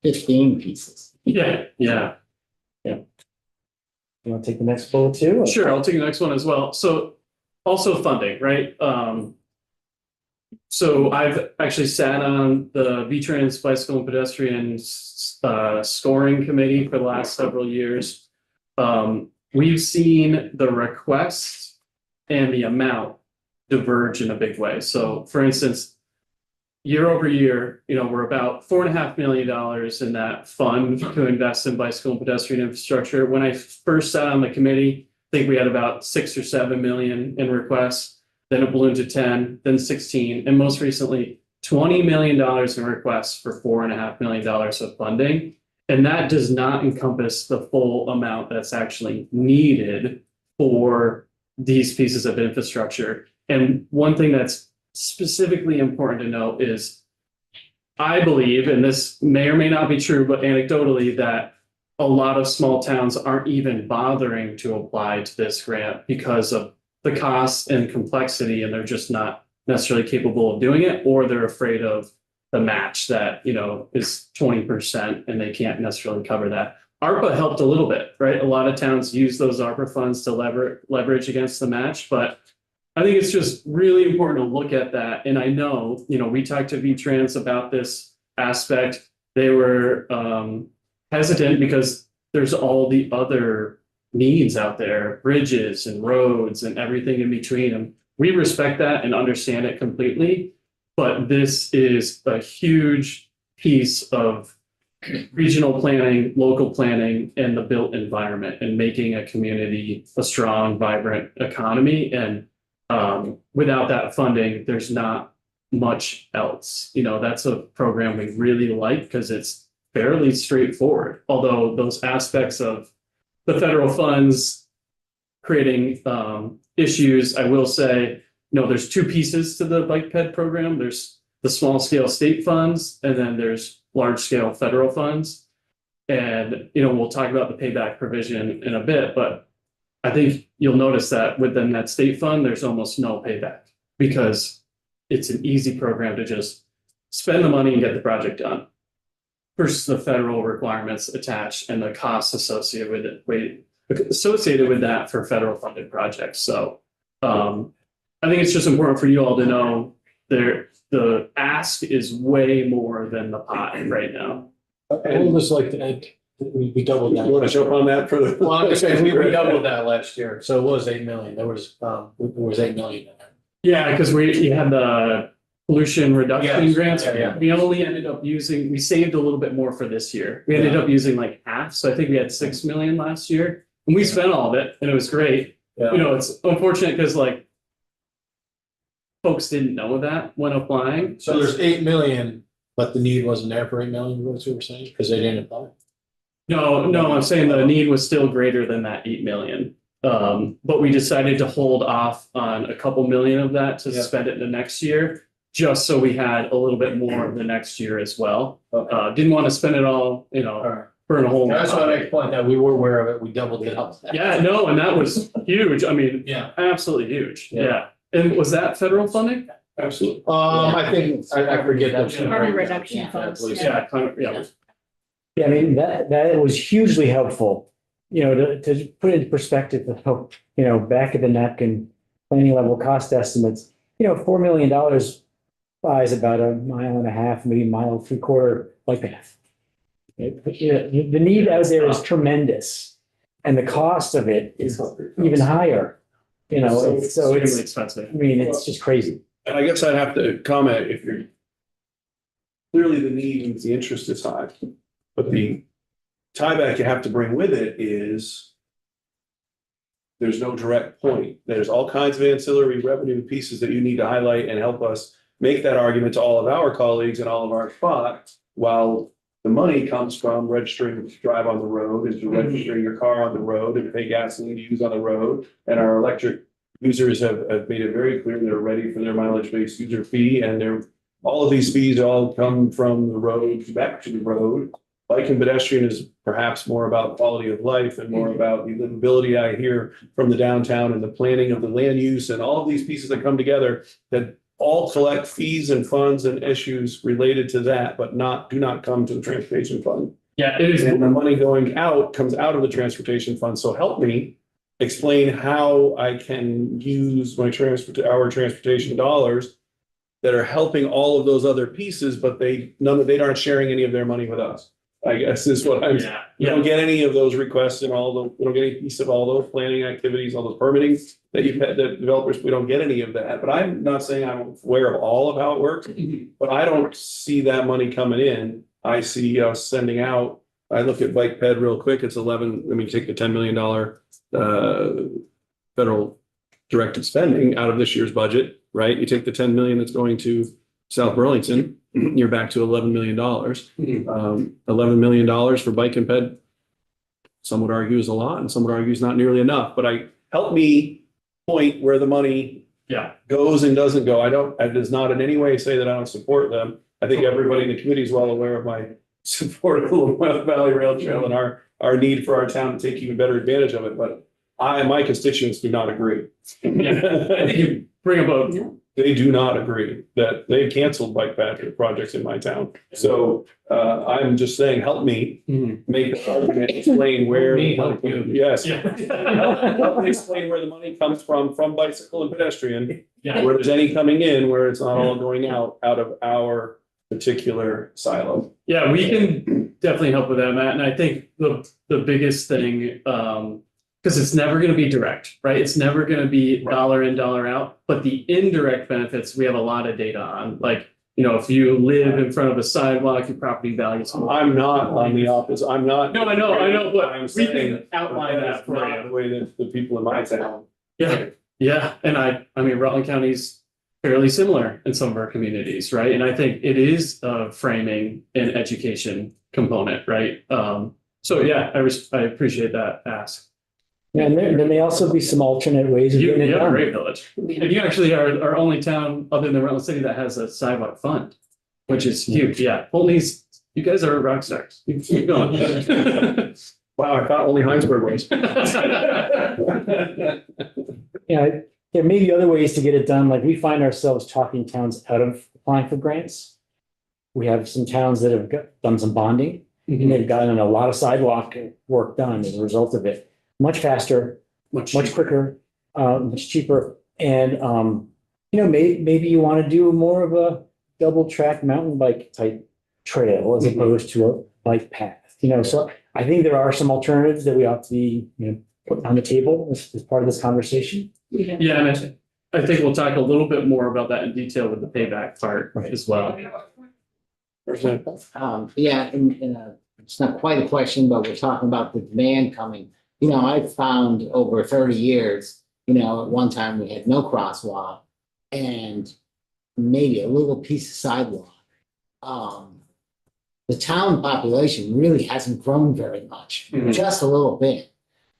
15 pieces. Yeah, yeah. You want to take the next bullet too? or- Sure, I'll take the next one as well. So also funding, right? So I've actually sat on the V-Trans Bicycle and Pedestrian scoring committee for the last several years. We've seen the request and the amount diverge in a big way. So for instance, year over year, we're about $4.5 million in that fund to invest in bicycle and pedestrian infrastructure. When I first sat on the committee, I think we had about 6 or 7 million in requests. Then it ballooned to 10, then 16, and most recently $20 million in requests for $4.5 million of funding. And that does not encompass the full amount that's actually needed for these pieces of infrastructure. And one thing that's specifically important to note is I believe, and this may or may not be true, but anecdotally, that a lot of small towns aren't even bothering to apply to this grant because of the cost and complexity, and they're just not necessarily capable of doing it, or they're afraid of the match that, is 20% and they can't necessarily cover that. ARPA helped a little bit, right? A lot of towns use those ARPA funds to leverage against the match, but I think it's just really important to look at that. And I know, we talked to V-Trans about this aspect. They were hesitant because there's all the other needs out there, bridges and roads and everything in between. And we respect that and understand it completely. But this is a huge piece of regional planning, local planning, and the built environment, and making a community a strong, vibrant economy. And without that funding, there's not much else. That's a program we really like because it's fairly straightforward. Although those aspects of the federal funds creating issues, I will say, there's two pieces to the bike ped program. There's the small scale state funds, and then there's large scale federal funds. And, we'll talk about the payback provision in a bit, but I think you'll notice that within that state fund, there's almost no payback because it's an easy program to just spend the money and get the project done versus the federal requirements attached and the costs associated with that for federal funded projects. So I think it's just important for you all to know the ask is way more than the pot right now. I would just like to add, we doubled that. You want to jump on that for the? Well, I'm just saying, we doubled that last year, so it was 8 million, there was 8 million in there. Yeah, because you had the pollution reduction Yes, grants. yeah. We only ended up we saved a little bit more for this year. We ended up using like half, so I think we had 6 million last year. And we spent all of it and it was great. Yeah. It's unfortunate because folks didn't know that when applying. So there's 8 million, but the need wasn't there for 8 million, what you were saying, because they didn't apply. No, I'm saying the need was still greater than that 8 million. But we decided to hold off on a couple million of that to Yeah. spend it the next year, just so we had a little bit more the next year as well. Didn't want to spend it all, Alright. burn a hole. I just want to make a point that we were aware of it, we doubled it up. Yeah, no, and that was huge. I mean, Yeah. absolutely huge. Yeah. Yeah. And was that federal funding? Absolutely. I think, I forget the. Carbon reduction Yeah, funds. I believe so. Yeah, yeah. Yeah, I mean, that was hugely helpful, to put it in perspective, back of the napkin planning level cost estimates, $4 million buys about 1.5 miles, maybe 1.75 miles bike path. The need out there is tremendous, and the cost of it is even higher, so Extremely it's, expensive. I mean, it's just crazy. And I guess I'd have to comment if you're. Clearly the need means the interest is high, but the tieback you have to bring with it is. there's no direct point. There's all kinds of ancillary revenue pieces that you need to highlight and help us make that argument to all of our colleagues and all of our spots, while the money comes from registering to drive on the road and to registering your car on the road and to pay gasoline to use on the road. And our electric users have made it very clear they're ready for their mileage-based user fee, and all of these fees all come from the road back to the road. Bike and pedestrian is perhaps more about quality of life and more about the livability. I hear from the downtown and the planning of the land use and all of these pieces that come together that all collect fees and funds and issues related to that, but do not come to the transportation fund. Yeah, it is. And the money going out comes out of the transportation fund. So help me explain how I can use our transportation dollars that are helping all of those other pieces, but they aren't sharing any of their money with us. I guess is what I'm, Yeah, you yeah. don't get any of those requests and we don't get any piece of all those planning activities, all those permitting that that developers, we don't get any of that. But I'm not saying I'm aware of all of how it works, but I don't see that money coming in. I see us sending out, I look at Bike Ped real quick, it's 11, let me take the $10 million federal directed spending out of this year's budget, right? You take the 10 million that's going to South Burlington, you're back to $11 million. $11 million for Bike and Ped, some would argue is a lot and some would argue is not nearly enough, but help me point where the money Yeah, goes and doesn't go. I does not in any way say that I don't support them. I think everybody in the committee is well aware of my support of the Willamette Valley Rail Trail and our need for our town to take even better advantage of it, but my constituents do not agree. yeah. I think you bring about, They do not agree that they've canceled bike path projects in my town. So I'm just saying, help me make the argument, explain where. Me help you. Yes. yeah. Help me explain where the money comes from bicycle and pedestrian, Yeah. where there's any coming in, where it's not all going out of our particular silo. Yeah, we can definitely help with that, Matt. And I think the biggest thing, because it's never going to be direct, right? It's never going to be dollar in, dollar out. But the indirect benefits, we have a lot of data on. Like, if you live in front of a sidewalk, your property values. I'm not on the opposite. I'm not. No, I know, but I'm we saying can outline that is for not you. the way that the people in my town. Yeah, yeah. And I mean, Rutland County's fairly similar in some of our communities, right? And I think it is a framing and education component, right? So yeah, I appreciate that ask. And there may also be some alternate ways of You getting it have a done. great village. And you actually are our only town other than Rutland City that has a sidewalk fund, which is huge. Yeah, Pulteney's, you guys are rock stars. You keep going. Wow, I thought only Heinsberg was. Yeah, there may be other ways to get it done. Like we find ourselves talking towns out of applying for grants. We have some towns that have done some bonding and they've gotten a lot of sidewalk work done as a result of it. Much faster, much quicker, much cheaper. And, maybe you want to do more of a double track mountain bike type trail as opposed to a bike path, so I think there are some alternatives that we ought to be, put on the table as part of this conversation. Yeah, and I think we'll talk a little bit more about that in detail with the payback part Right. as well. Yeah, it's not quite a question, but we're talking about the demand coming. I've found over 30 years, at one time we had no crosswalk and maybe a little piece of sidewalk. The town population really hasn't grown very much, just a little bit.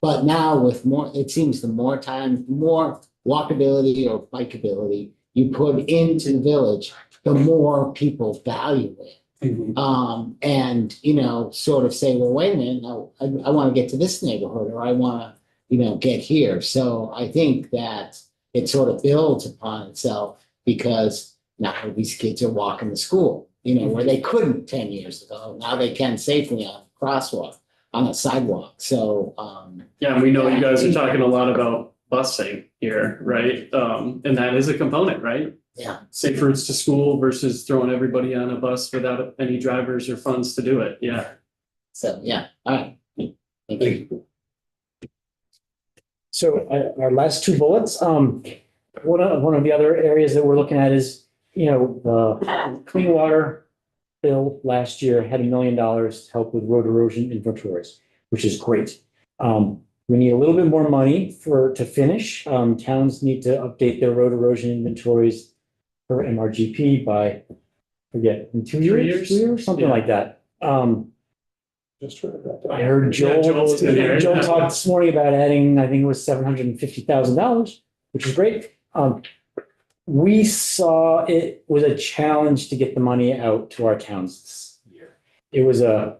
But now with more, it seems the more time, more walkability or bikeability you put into the village, the more people value it. And, sort of say, well, wait a minute, no, I want to get to this neighborhood or I want to, get here. So I think that it sort of builds upon itself because now these kids are walking to school, where they couldn't 10 years ago. Now they can safely on a crosswalk, on a sidewalk. So, Yeah, and we know you guys are talking a lot about busing here, right? And that is a component, right? yeah. Safe routes to school versus throwing everybody on a bus without any drivers or funds to do it. Yeah. So, yeah, all right. Thank you. So our last two bullets, one of the other areas that we're looking at is, the clean water bill last year had $1 million to help with road erosion inventories, which is great. We need a little bit more money to finish. Towns need to update their road erosion inventories for MRGP by, forget, in 2 years? 3 years? Something Yeah. like that. Just heard about that. I heard Yeah, Joel's in there. Joel talked this morning about adding, I think it was $750,000, which is great. We saw it was a challenge to get the money out to our towns this year. It was a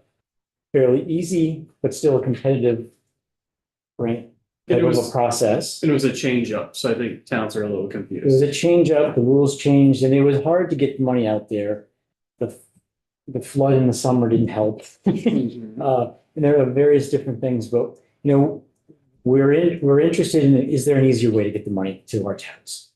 fairly easy, but still a competitive grant type It of a was- process. And it was a change up, so I think towns are a little It was confused. a change up, the rules changed, and it was hard to get the money out there. The flood in the summer didn't help. And there are various different things, but, you know, we're interested in, is there an easier way to get the money to our towns?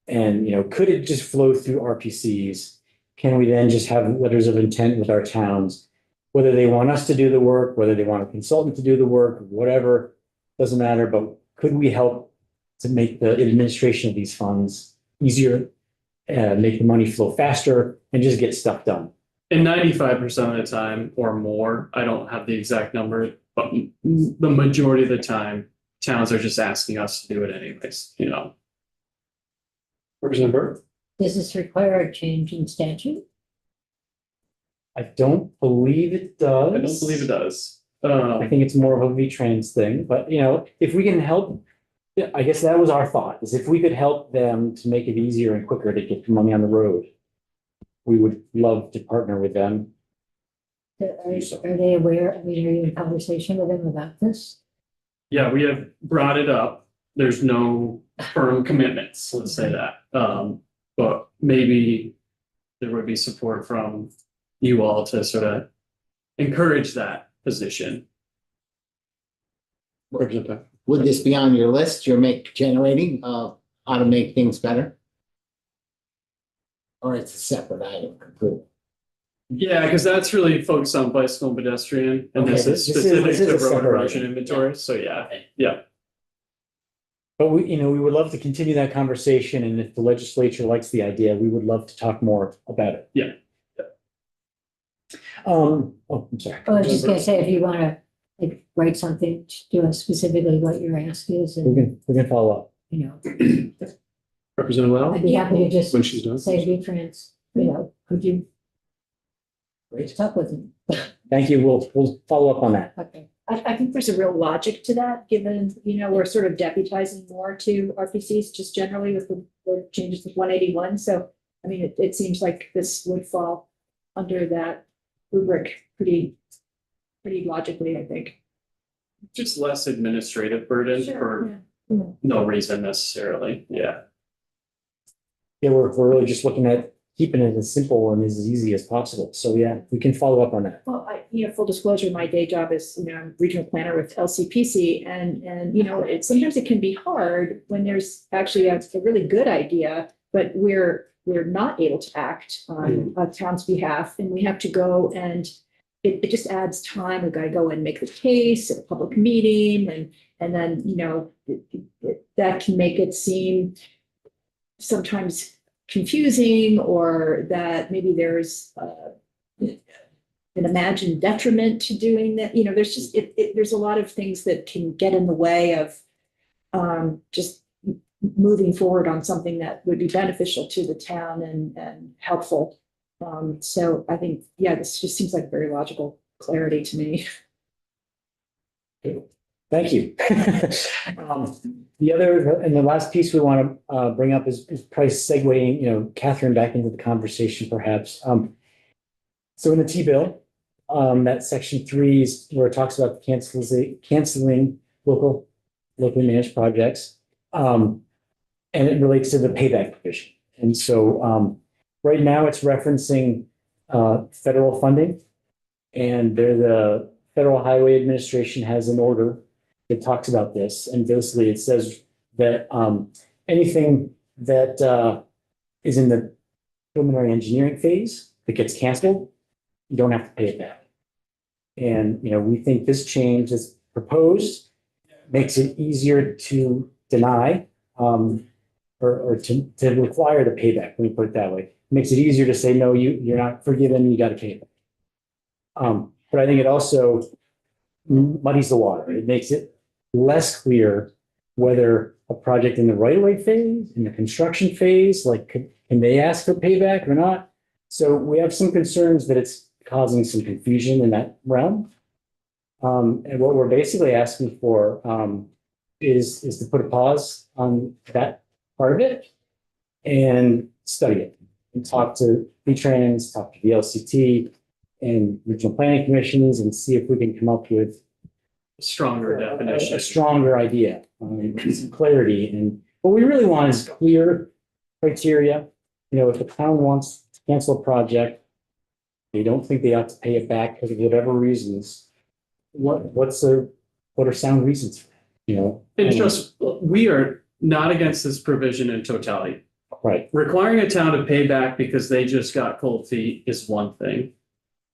And, you know, could it just flow through RPCs? Can we then just have letters of intent with our towns? Whether they want us to do the work, whether they want a consultant to do the work, whatever, doesn't matter, but could we help to make the administration of these funds easier, make the money flow faster, and just get stuff done? And 95% of the time or more, I don't have the exact number, but the majority of the time, towns are just asking us to do it anyways, you know? Representative Burke? Does this require a change in statute? I don't believe it does. I don't believe it does. I think it's more of a V-Trans thing, but you know, if we can help, yeah, I guess that was our thought, is if we could help them to make it easier and quicker to get the money on the road, we would love to partner with them. Are they aware, I mean, are you in conversation with them about this? Yeah, we have brought it up. There's no firm commitments, let's say that. But maybe there would be support from you all to sort of encourage that position. Representative Pat? Would this be on your list, generating, how to make things better? Or it's a separate item completely? Yeah, because that's really focused on bicycle and pedestrian, and Okay, this is this is specific a to road separate erosion item. inventory, so yeah. But we, you know, we would love to continue that conversation, and if the legislature likes the idea, we would love to talk more about it. Yeah. Oh, I'm sorry. I was just gonna say, if you wanna, like, write something to us specifically what your ask is, We and, can follow up. you know, Representative Lau? I'd be happy to just When she's done. say, V-Trans, you know, could you talk with them? Thank you. We'll follow up on that. Okay. I think there's a real logic to that, given, you know, we're sort of deputizing more to RPCs just generally with the changes with 181. So, I mean, it seems like this would fall under that rubric pretty logically, I think. Just less administrative burden for Yeah. no reason necessarily, yeah. Yeah, we're really just looking at keeping it as simple and as easy as possible. So yeah, we can follow up on that. Well, you know, full disclosure, my day job is, you know, I'm regional planner with LCPC and, you know, sometimes it can be hard when there's actually a really good idea, but we're not able to act on a town's behalf and we have to go and it just adds time. We've got to go and make the case at a public meeting and then, you know, that can make it seem sometimes confusing or that maybe there's an imagined detriment to doing that. You know, there's just, there's a lot of things that can get in the way of just moving forward on something that would be beneficial to the town and helpful. So I think, yeah, this just seems like very logical clarity to me. Thank you. The other, and the last piece we want to bring up is probably segueing, you know, Catherine back into the conversation perhaps. So in the T-bill, that section 3 is where it talks about canceling locally managed projects. And it relates to the payback provision. And so right now it's referencing federal funding. And the Federal Highway Administration has an order that talks about this. And basically it says that anything that is in the preliminary engineering phase that gets canceled, you don't have to pay it back. And, you know, we think this change that's proposed makes it easier to deny or to require the payback, let me put it that way. Makes it easier to say, no, you're not forgiven, you got to pay it. But I think it also muddies the water. It makes it less clear whether a project in the right of way phase, in the construction phase, like can they ask for payback or not? So we have some concerns that it's causing some confusion in that realm. And what we're basically asking for is to put a pause on that part of it and study it and talk to V-Trans, talk to the LCT and regional planning commissions and see if we can come up with Stronger definition. a stronger idea, some clarity. And what we really want is clear criteria. You know, if the town wants to cancel a project, they don't think they have to pay it back because of whatever reasons. What are sound reasons for that, you know? And just, we are not against this provision in totality. Right, Requiring a town to pay back because they just got cold feet is one thing.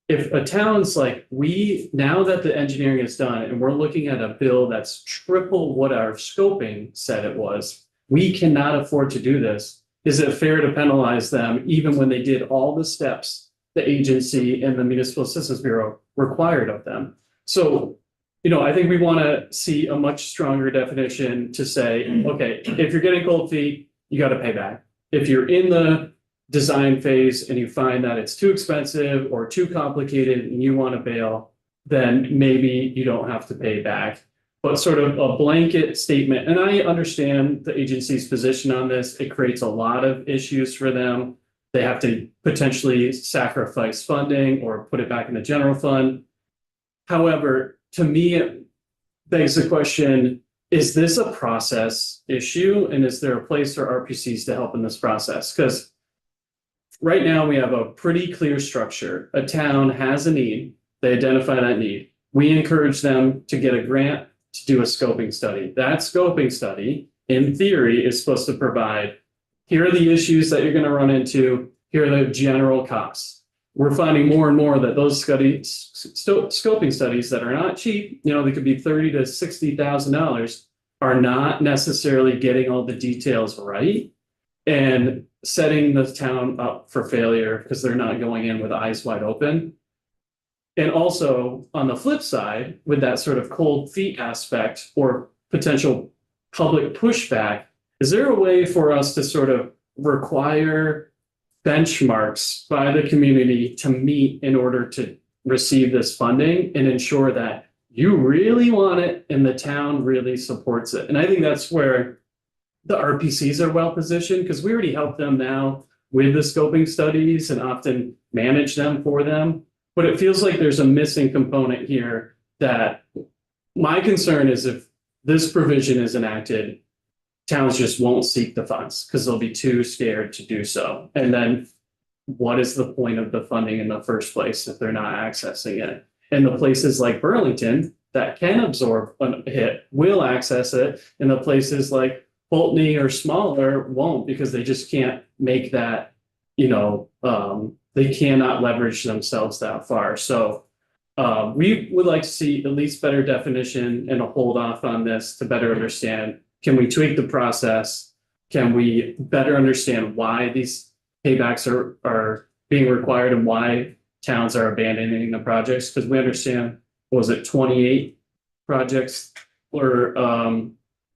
If a town's like, now that the engineering is done and we're looking at a bill that's triple what our scoping said it was, we cannot afford to do this. Is it fair to penalize them even when they did all the steps the agency and the Municipal Assistance Bureau required of them? So, you know, I think we want to see a much stronger definition to say, okay, if you're getting cold feet, you got to pay back. If you're in the design phase and you find that it's too expensive or too complicated and you want to bail, then maybe you don't have to pay back. But sort of a blanket statement, and I understand the agency's position on this, it creates a lot of issues for them. They have to potentially sacrifice funding or put it back in the general fund. However, to me, it begs the question, is this a process issue? And is there a place for RPCs to help in this process? Because right now we have a pretty clear structure. A town has a need, they identify that need. We encourage them to get a grant to do a scoping study. That scoping study, in theory, is supposed to provide, here are the issues that you're going to run into, here are the general costs. We're finding more and more that those scoping studies that are not cheap, you know, they could be $30,000 to $60,000, are not necessarily getting all the details right and setting the town up for failure because they're not going in with eyes wide open. And also on the flip side, with that sort of cold feet aspect or potential public pushback, is there a way for us to sort of require benchmarks by the community to meet in order to receive this funding and ensure that you really want it and the town really supports it? And I think that's where the RPCs are well positioned, because we already help them now with the scoping studies and often manage them for them. But it feels like there's a missing component here that my concern is if this provision is enacted, towns just won't seek the funds because they'll be too scared to do so. And then what is the point of the funding in the first place if they're not accessing it? And the places like Burlington that can absorb a hit will access it. And the places like Pulteney or smaller won't, because they just can't make that, you know, they cannot leverage themselves that far. So we would like to see at least better definition and a hold off on this to better understand. Can we tweak the process? Can we better understand why these paybacks are being required and why towns are abandoning the projects? Because we understand, what was it, 28 projects were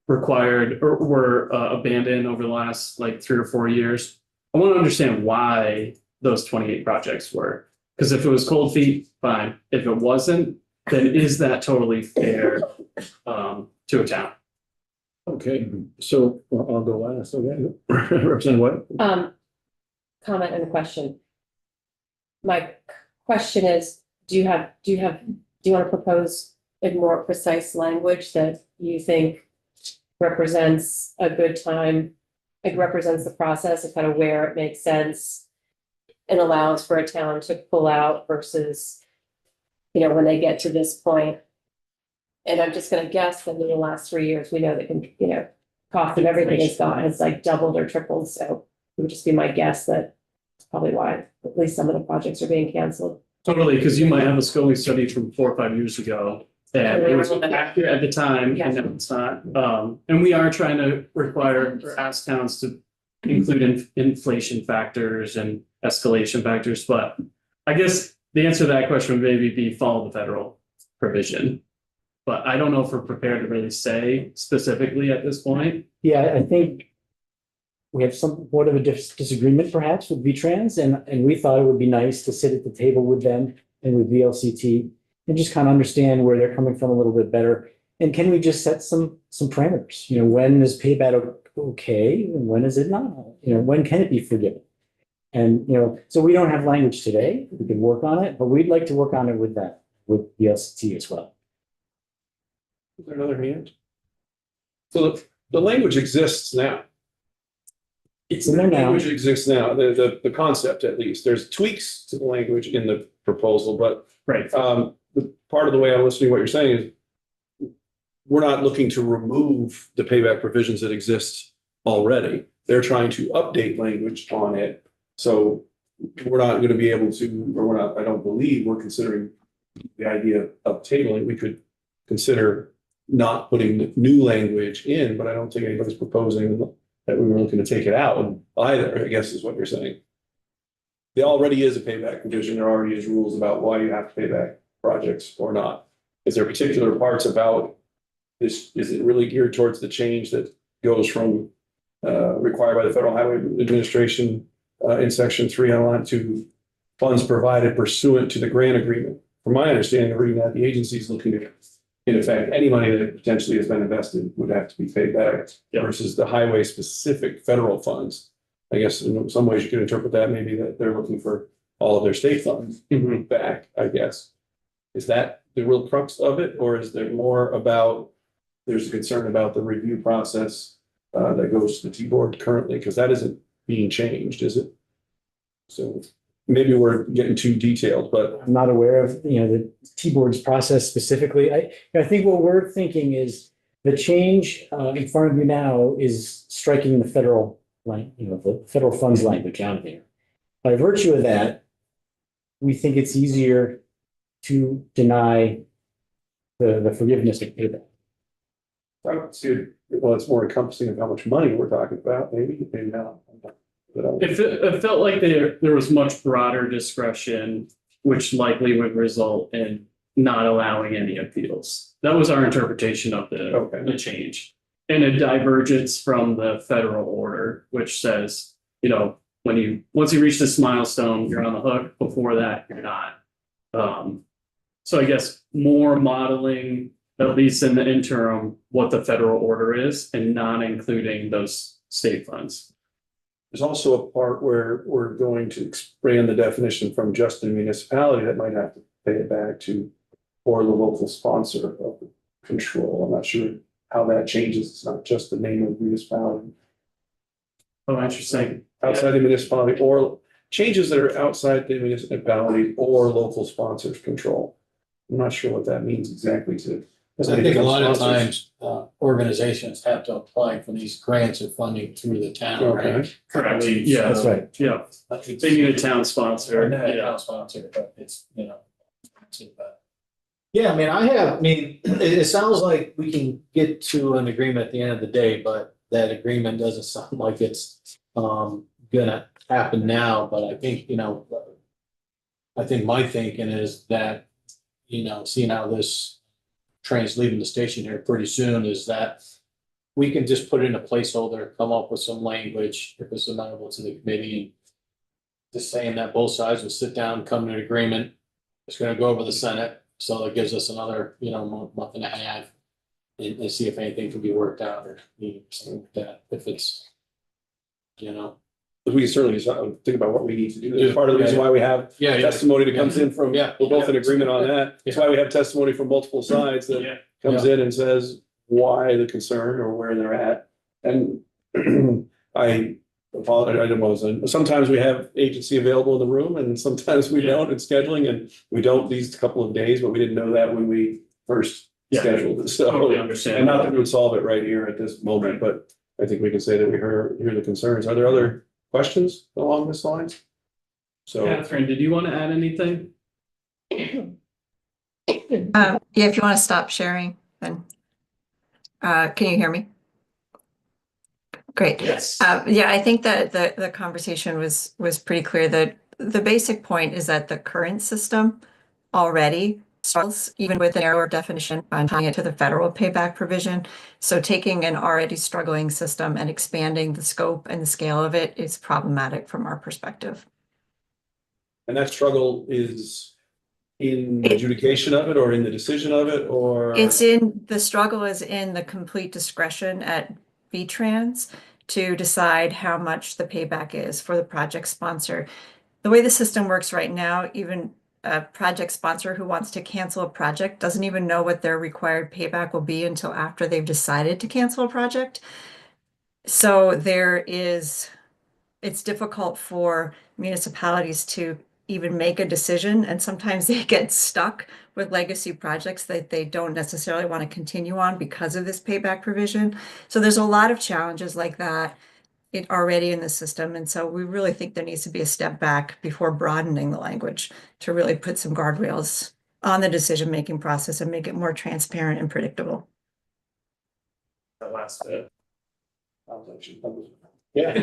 required or were abandoned over the last like 3 or 4 years. I want to understand why those 28 projects were. Because if it was cold feet, fine. If it wasn't, then is that totally fair to a town? Okay, so I'll go last, okay? Represent what? Comment and a question. My question is, do you want to propose a more precise language that you think represents a good time? It represents the process of kind of where it makes sense and allows for a town to pull out versus, you know, when they get to this point. And I'm just going to guess that in the last 3 years, we know that, you know, cost of everything has like doubled or tripled. So it would just be my guess that it's probably why at least some of the projects are being canceled. Totally, because you might have a scoping study from 4 or 5 years ago. And it was accurate at the time, and now it's not. And we are trying to require or ask towns to include inflation factors and escalation factors. But I guess the answer to that question would maybe be follow the federal provision. But I don't know if we're prepared to really say specifically at this point. Yeah, I think we have somewhat of a disagreement perhaps with V-Trans, and we thought it would be nice to sit at the table with them and with VLCT and just kind of understand where they're coming from a little bit better. And can we just set some parameters? You know, when is payback okay, and when is it not? You know, when can it be forgiven? And, you know, so we don't have language today. We can work on it, but we'd like to work on it with that, with VLCT as well. Is there another hand? So the language exists now. It's in there now. Language exists now, the concept at least. There's tweaks to the language in the proposal, but Right. the part of the way I'm listening to what you're saying is we're not looking to remove the payback provisions that exist already. They're trying to update language on it. So we're not going to be able to, or we're not, I don't believe we're considering the idea of tabling. We could consider not putting the new language in, but I don't think anybody's proposing that we were looking to take it out either, I guess is what you're saying. There already is a payback provision. There already is rules about why you have to pay back projects or not. Is there particular parts about this? Is it really geared towards the change that goes from required by the Federal Highway Administration in section 3 on line to funds provided pursuant to the grant agreement? From my understanding of reading that, the agency is looking at, in effect, any money that potentially has been invested would have to be paid back versus the highway specific federal funds. I guess in some ways you could interpret that maybe that they're looking for all of their state funds back, I guess. Is that the real crux of it, or is there more about, there's a concern about the review process that goes to the T-board currently, because that isn't being changed, is it? So maybe we're getting too detailed, but I'm not aware of, you know, the T-board's process specifically. I think what we're thinking is the change in front of you now is striking the federal the federal funds language out of there. By virtue of that, we think it's easier to deny the forgiveness of payback. I don't see it. Well, it's more encompassing of how much money we're talking about, maybe not. It felt like there was much broader discretion, which likely would result in not allowing any appeals. That was our interpretation of the change. And a divergence from the federal order, which says, you know, once you reach this milestone, you're on the hook. Before that, you're not. So I guess more modeling, at least in the interim, what the federal order is and not including those state funds. There's also a part where we're going to expand the definition from just a municipality that might have to pay it back to, or the local sponsor of the control. I'm not sure how that changes. It's not just the name of the municipality. Oh, interesting. Outside the municipality, or changes that are outside the municipality or local sponsors control. I'm not sure what that means exactly to. I think a lot of times, organizations have to apply for these grants or funding through the town, Okay. right? Correct. Yeah, That's right. yeah. They need a town sponsor. Yeah. Town sponsor, but it's, you know. Yeah, I mean, it sounds like we can get to an agreement at the end of the day, but that agreement doesn't sound like it's gonna happen now, but I think, I think my thinking is that, seeing how this train's leaving the station here pretty soon, is that we can just put in a placeholder, come up with some language, if it's amenable to the committee. Just saying that both sides will sit down, come to an agreement. It's gonna go over the Senate, so that gives us another, month and a half. And see if anything can be worked out or something like that, if it's, We can certainly think about what we need to do. That's part of the reason why we have Yeah, yeah. testimony that comes in from, Yeah. we're both in agreement on that. That's why we have testimony from multiple sides that Yeah. comes in and says why the concern or where they're at. And I apologize, I don't know, sometimes we have agency available in the room and sometimes we don't in scheduling, and we don't these couple of days, but we didn't know that when we first scheduled it. So, Totally understand. and not that we would solve it right here at this moment, but I think we can say that we hear the concerns. Are there other questions along this line? So. Catherine, did you want to add anything? Yeah, if you want to stop sharing, then can you hear me? Great. Yes. Yeah, I think that the conversation was pretty clear that the basic point is that the current system already struggles, even with the narrower definition and tying it to the federal payback provision. So taking an already struggling system and expanding the scope and the scale of it is problematic from our perspective. And that struggle is in the adjudication of it or in the decision of it or? The struggle is in the complete discretion at V-Trans to decide how much the payback is for the project sponsor. The way the system works right now, even a project sponsor who wants to cancel a project doesn't even know what their required payback will be until after they've decided to cancel a project. So it's difficult for municipalities to even make a decision, and sometimes they get stuck with legacy projects that they don't necessarily want to continue on because of this payback provision. So there's a lot of challenges like that already in the system, and so we really think there needs to be a step back before broadening the language to really put some guardrails on the decision-making process and make it more transparent and predictable. That last bit. Yeah.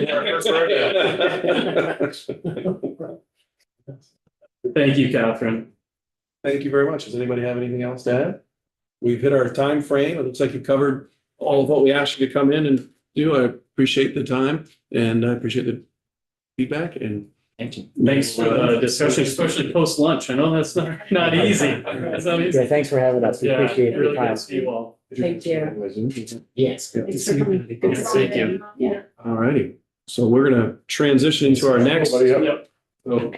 Thank you, Catherine. Thank you very much. Does anybody have anything else to add? We've hit our time frame. It looks like you covered all of what we asked you to come in and do. I appreciate the time and I appreciate the feedback and Thank you. Thanks for the discussion, especially post lunch. I know that's not easy. That's not easy. Yeah, thanks for having us. We Yeah, appreciate really the good time. to see you all. Thank you. Yes. Thank you. all righty. So we're gonna transition into our next. Yep. So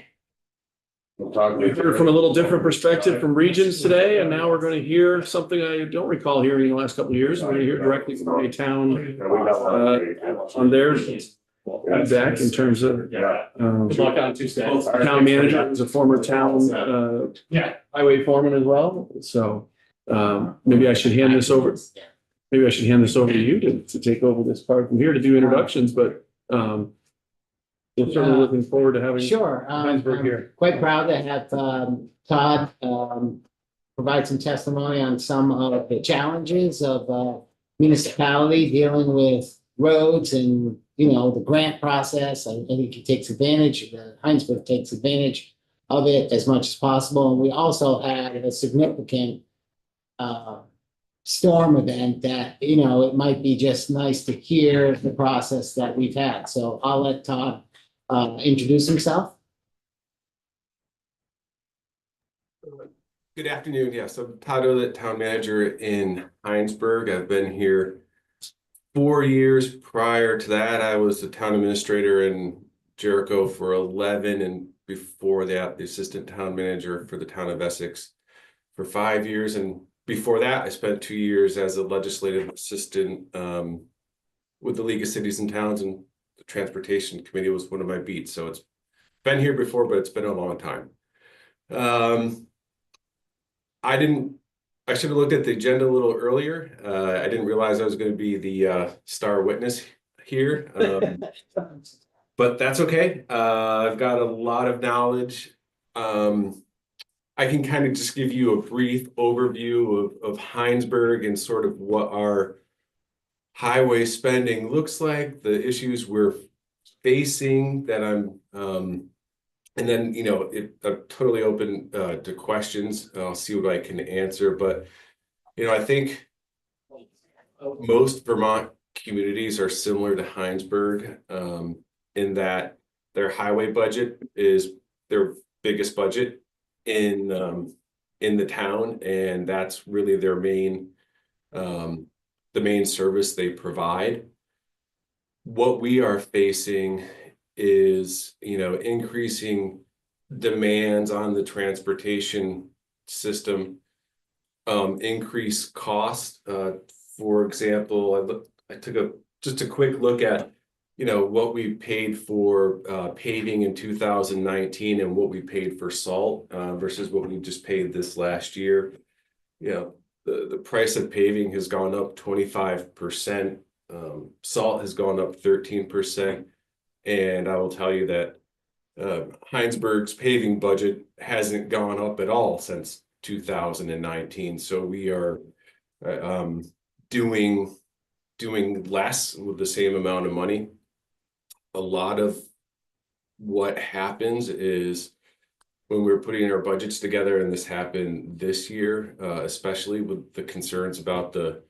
we've heard from a little different perspective from regions today, and now we're going to hear something I don't recall hearing in the last couple of years. We're going to hear directly from a town on their feedback in terms of Good luck on Tuesday. town manager, who's a former town highway foreman as well. So maybe I should hand this over. Maybe I should hand this over to you to take over this part from here to do introductions, but we're certainly looking forward to having Sure. Heinsberg here. Quite proud to have Todd provide some testimony on some of the challenges of municipality dealing with roads and, the grant process. I think he takes advantage, Heinsberg takes advantage of it as much as possible. And we also had a significant storm event that, it might be just nice to hear the process that we've had. So I'll let Todd introduce himself. Good afternoon. Yes, I'm Todd Olet, town manager in Heinsberg. I've been here 4 years. Prior to that, I was the town administrator in Jericho for 11, and before that, the assistant town manager for the town of Essex for 5 years. And before that, I spent 2 years as a legislative assistant with the League of Cities and Towns, and the Transportation Committee was one of my beats. So it's been here before, but it's been a long time. I should have looked at the agenda a little earlier. I didn't realize I was going to be the star witness here, but that's okay. I've got a lot of knowledge. I can kind of just give you a brief overview of Heinsberg and sort of what our highway spending looks like, the issues we're facing that and then, I'm totally open to questions. I'll see what I can answer. But, I think most Vermont communities are similar to Heinsberg in that their highway budget is their biggest budget in the town. And that's really their the main service they provide. What we are facing is, increasing demands on the transportation system, increased cost. For example, I took just a quick look at, what we paid for paving in 2019 and what we paid for salt versus what we just paid this last year. The price of paving has gone up 25%. Salt has gone up 13%. And I will tell you that Heinsberg's paving budget hasn't gone up at all since 2019. So we are doing less with the same amount of money. A lot of what happens is when we were putting our budgets together, and this happened this year, especially with the concerns about the,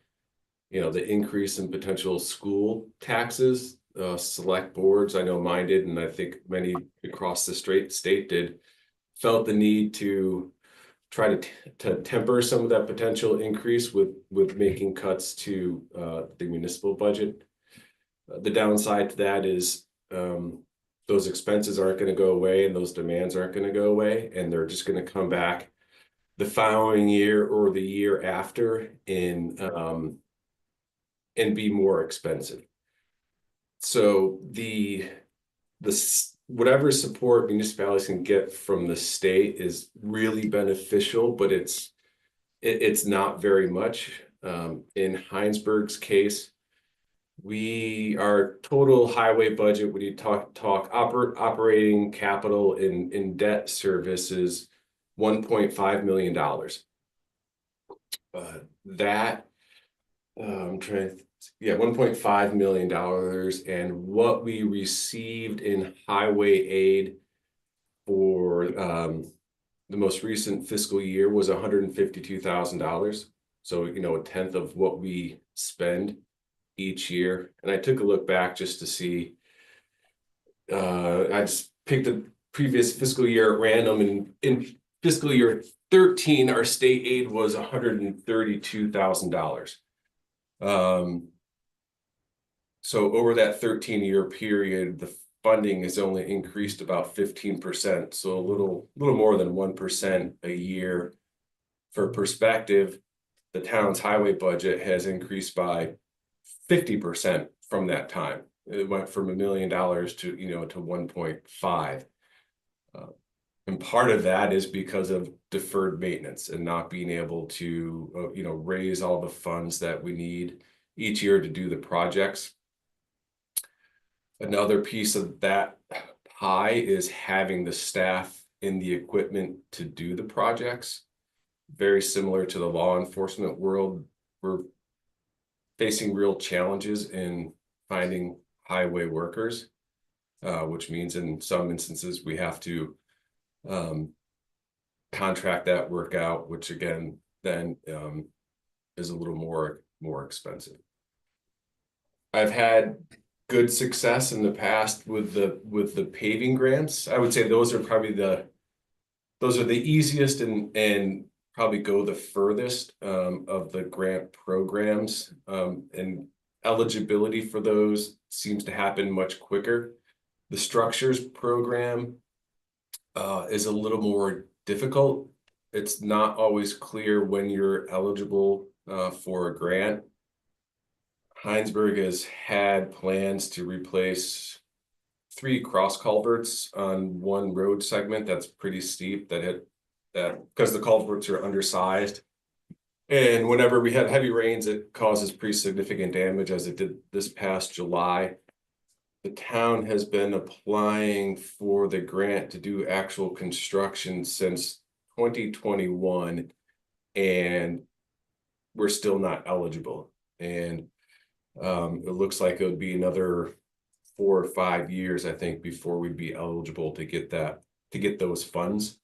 the increase in potential school taxes, select boards, I know mine did, and I think many across the state did, felt the need to try to temper some of that potential increase with making cuts to the municipal budget. The downside to that is those expenses aren't going to go away, and those demands aren't going to go away, and they're just going to come back the following year or the year after and be more expensive. So whatever support municipalities can get from the state is really beneficial, but it's not very much. In Heinsberg's case, our total highway budget, when you talk operating capital in debt service is $1.5 million. $1.5 million, and what we received in highway aid for the most recent fiscal year was $152,000. So, a tenth of what we spend each year. And I took a look back just to see, I just picked the previous fiscal year at random, and in fiscal year 13, our state aid was $132,000. So over that 13-year period, the funding has only increased about 15%. So a little more than 1% a year. For perspective, the town's highway budget has increased by 50% from that time. It went from $1 million to 1.5. And part of that is because of deferred maintenance and not being able to, raise all the funds that we need each year to do the projects. Another piece of that pie is having the staff in the equipment to do the projects. Very similar to the law enforcement world, we're facing real challenges in finding highway workers, which means in some instances we have to contract that work out, which again then is a little more expensive. I've had good success in the past with the paving grants. I would say those are probably the easiest and probably go the furthest of the grant programs, and eligibility for those seems to happen much quicker. The structures program is a little more difficult. It's not always clear when you're eligible for a grant. Heinsberg has had plans to replace 3 cross culverts on one road segment that's pretty steep that because the culverts are undersized. And whenever we have heavy rains, it causes pretty significant damage, as it did this past July. The town has been applying for the grant to do actual construction since 2021, and we're still not eligible. And it looks like it would be another 4 or 5 years, I think, before we'd be eligible to get those funds.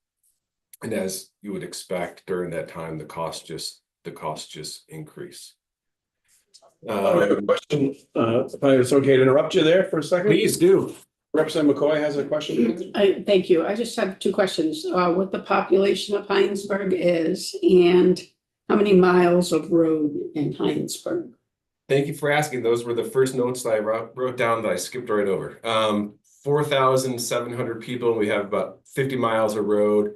And as you would expect, during that time, the cost just increase. I have a question. If it's okay to interrupt you there for a second. Please do. Representative McCoy has a question. Thank you. I just have 2 questions. What the population of Heinsberg is, and how many miles of road in Heinsberg? Thank you for asking. Those were the first notes that I wrote down that I skipped right over. 4,700 people, and we have about 50 miles of road.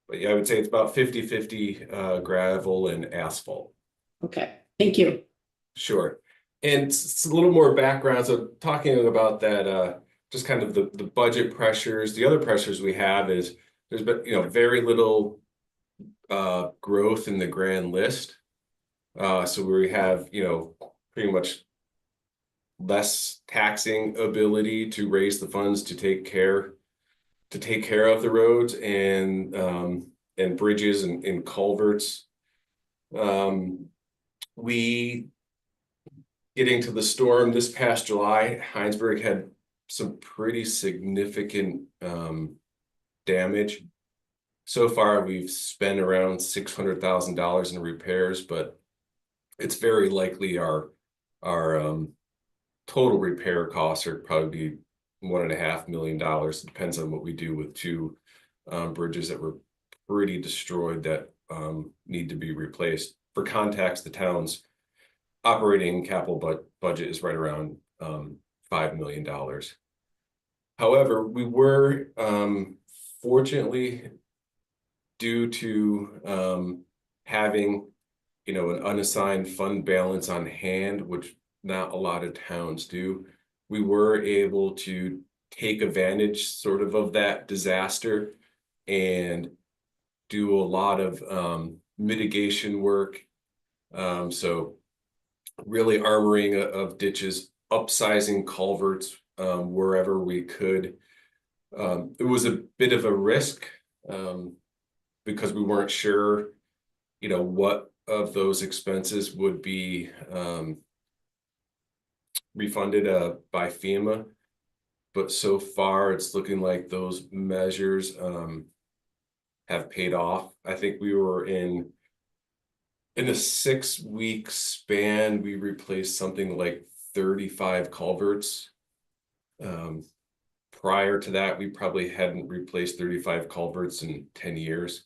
But yeah, I would say it's about 50-50 gravel and asphalt. Okay, thank you. Sure. And it's a little more background. So talking about that, just kind of the budget pressures. The other pressures we have is there's been, very little growth in the grand list. So we have, pretty much less taxing ability to raise the funds to take care of the roads and bridges and culverts. Getting to the storm this past July, Heinsberg had some pretty significant damage. So far, we've spent around $600,000 in repairs, but it's very likely our total repair costs are probably be $1.5 million. It depends on what we do with two bridges that were pretty destroyed that need to be replaced. For context, the town's operating capital budget is right around $5 million. However, we were fortunately, due to having an unassigned fund balance on hand, which not a lot of towns do, we were able to take advantage sort of that disaster and do a lot of mitigation work. So really armoring of ditches, upsizing culverts wherever we could. It was a bit of a risk because we weren't sure, what of those expenses would be refunded by FEMA. But so far, it's looking like those measures have paid off. I think we were in a 6-week span, we replaced something like 35 culverts. Prior to that, we probably hadn't replaced 35 culverts in 10 years.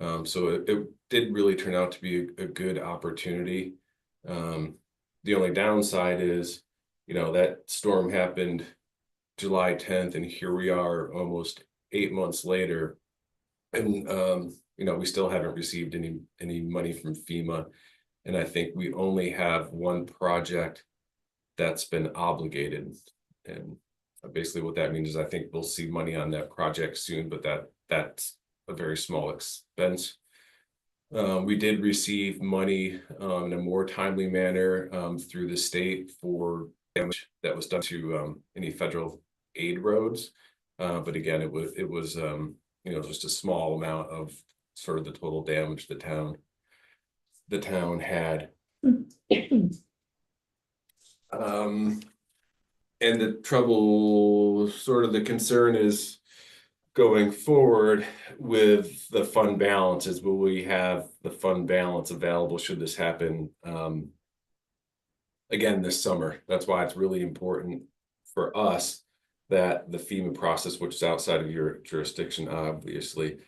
So it did really turn out to be a good opportunity. The only downside is, that storm happened July 10th, and here we are almost 8 months later. And, we still haven't received any money from FEMA. And I think we only have one project that's been obligated. And basically what that means is I think we'll see money on that project soon, but that's a very small expense. We did receive money in a more timely manner through the state for damage that was done to any federal aid roads. But again, it was just a small amount of sort of the total damage the town had. And the trouble, sort of the concern is going forward with the fund balance is, will we have the fund balance available should this happen again this summer? That's why it's really important for us that the FEMA process, which is outside of your jurisdiction, obviously,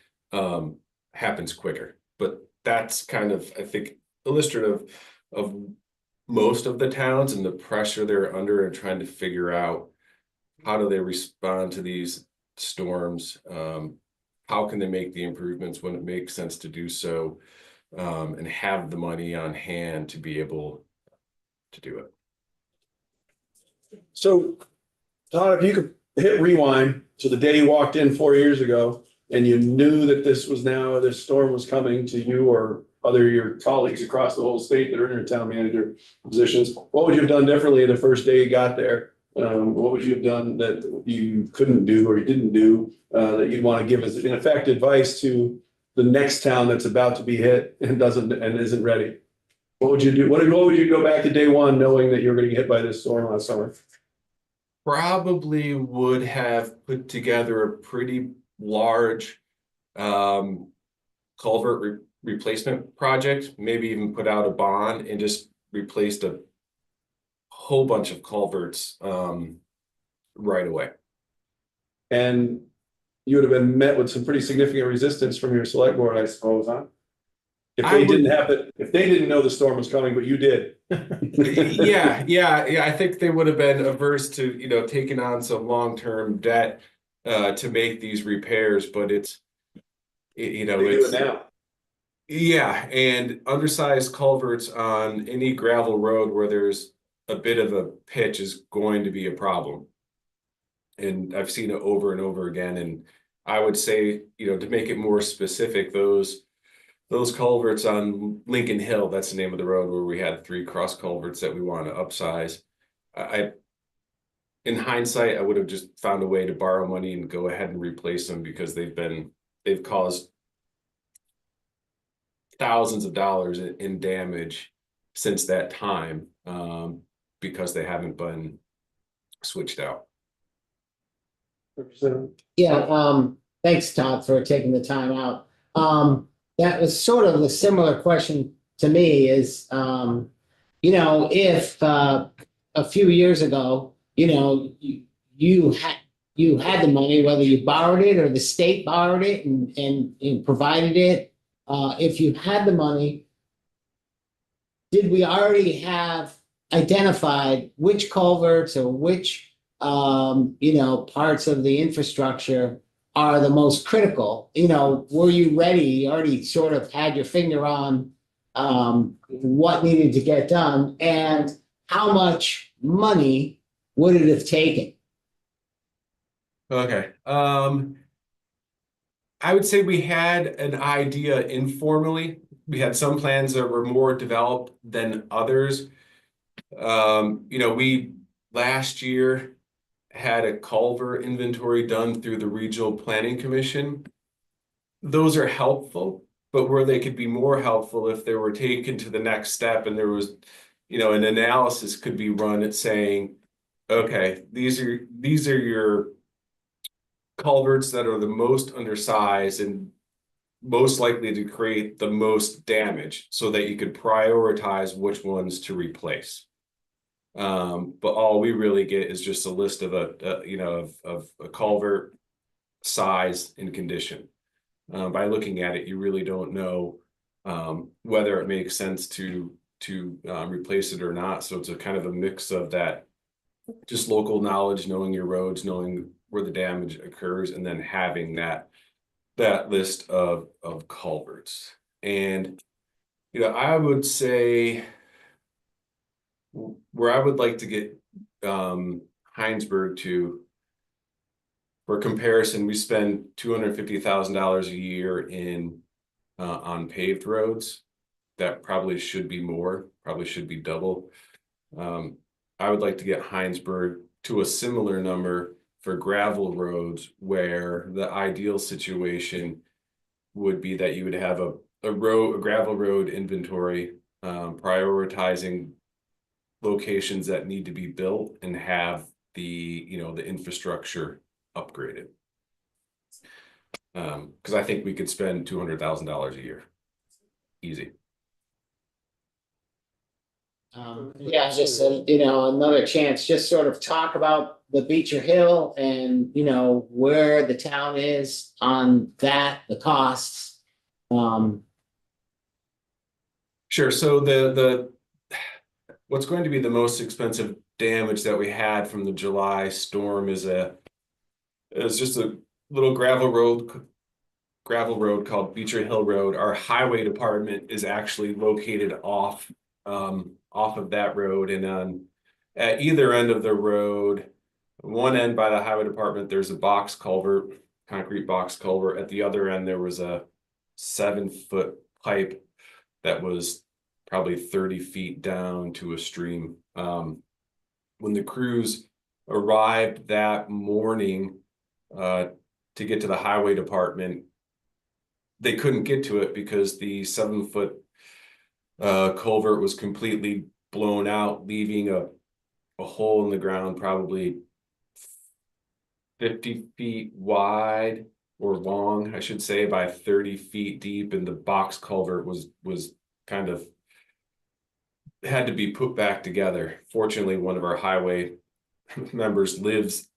happens quicker. But that's kind of, I think, illustrative of most of the towns and the pressure they're under and trying to figure out how do they respond to these storms, how can they make the improvements when it makes sense to do so, and have the money on hand to be able to do it. So, Todd, if you could hit rewind to the day you walked in 4 years ago and you knew that this storm was coming to you or your colleagues across the whole state that are in your town manager positions, what would you have done differently the first day you got there? What would you have done that you couldn't do or you didn't do that you'd want to give as in effect advice to the next town that's about to be hit and isn't ready? What would you do? What would you go back to day one knowing that you were going to get hit by this storm last summer? Probably would have put together a pretty large culvert replacement project, maybe even put out a bond and just replaced a whole bunch of culverts right away. And you would have been met with some pretty significant resistance from your select board, I suppose, huh? If they didn't know the storm was coming, but you did. Yeah. I think they would have been averse to, taking on some long-term debt to make these repairs, but it's, They do it now. Yeah, and undersized culverts on any gravel road where there's a bit of a pitch is going to be a problem. And I've seen it over and over again. And I would say, to make it more specific, those culverts on Lincoln Hill, that's the name of the road where we had 3 cross culverts that we want to upsize. In hindsight, I would have just found a way to borrow money and go ahead and replace them because they've caused thousands of dollars in damage since that time because they haven't been switched out. Yeah, Thanks, Todd, for taking the time out. That was sort of a similar question to me is, if a few years ago, you had the money, whether you borrowed it or the state borrowed it and provided it. If you had the money, did we already have identified which culverts or which, parts of the infrastructure are the most critical? Were you ready? You already sort of had your finger on what needed to get done, and how much money would it have taken? Okay. I would say we had an idea informally. We had some plans that were more developed than others. We last year had a culvert inventory done through the Regional Planning Commission. Those are helpful, but where they could be more helpful if they were taken to the next step and there was, an analysis could be run at saying, okay, these are your culverts that are the most undersized and most likely to create the most damage so that you could prioritize which ones to replace. But all we really get is just a list of a culvert size and condition. By looking at it, you really don't know whether it makes sense to replace it or not. So it's a kind of a mix of that, just local knowledge, knowing your roads, knowing where the damage occurs, and then having that list of culverts. And I would say where I would like to get Heinsberg to, for comparison, we spend $250,000 a year on paved roads. That probably should be more, probably should be double. I would like to get Heinsberg to a similar number for gravel roads, where the ideal situation would be that you would have a gravel road inventory, prioritizing locations that need to be built and have the infrastructure upgraded. Because I think we could spend $200,000 a year, easy. Just another chance, just sort of talk about the Beecher Hill and, where the town is on that, the costs. Sure. So what's going to be the most expensive damage that we had from the July storm is just a little gravel road called Beecher Hill Road. Our highway department is actually located off of that road, and at either end of the road, one end by the highway department, there's a box culvert, concrete box culvert. At the other end, there was a 7-foot pipe that was probably 30 feet down to a stream. When the crews arrived that morning to get to the highway department, they couldn't get to it because the 7-foot culvert was completely blown out, leaving a hole in the ground probably 50 feet wide or long, I should say, by 30 feet deep, and the box culvert was kind of had to be put back together. Fortunately, one of our highway members lives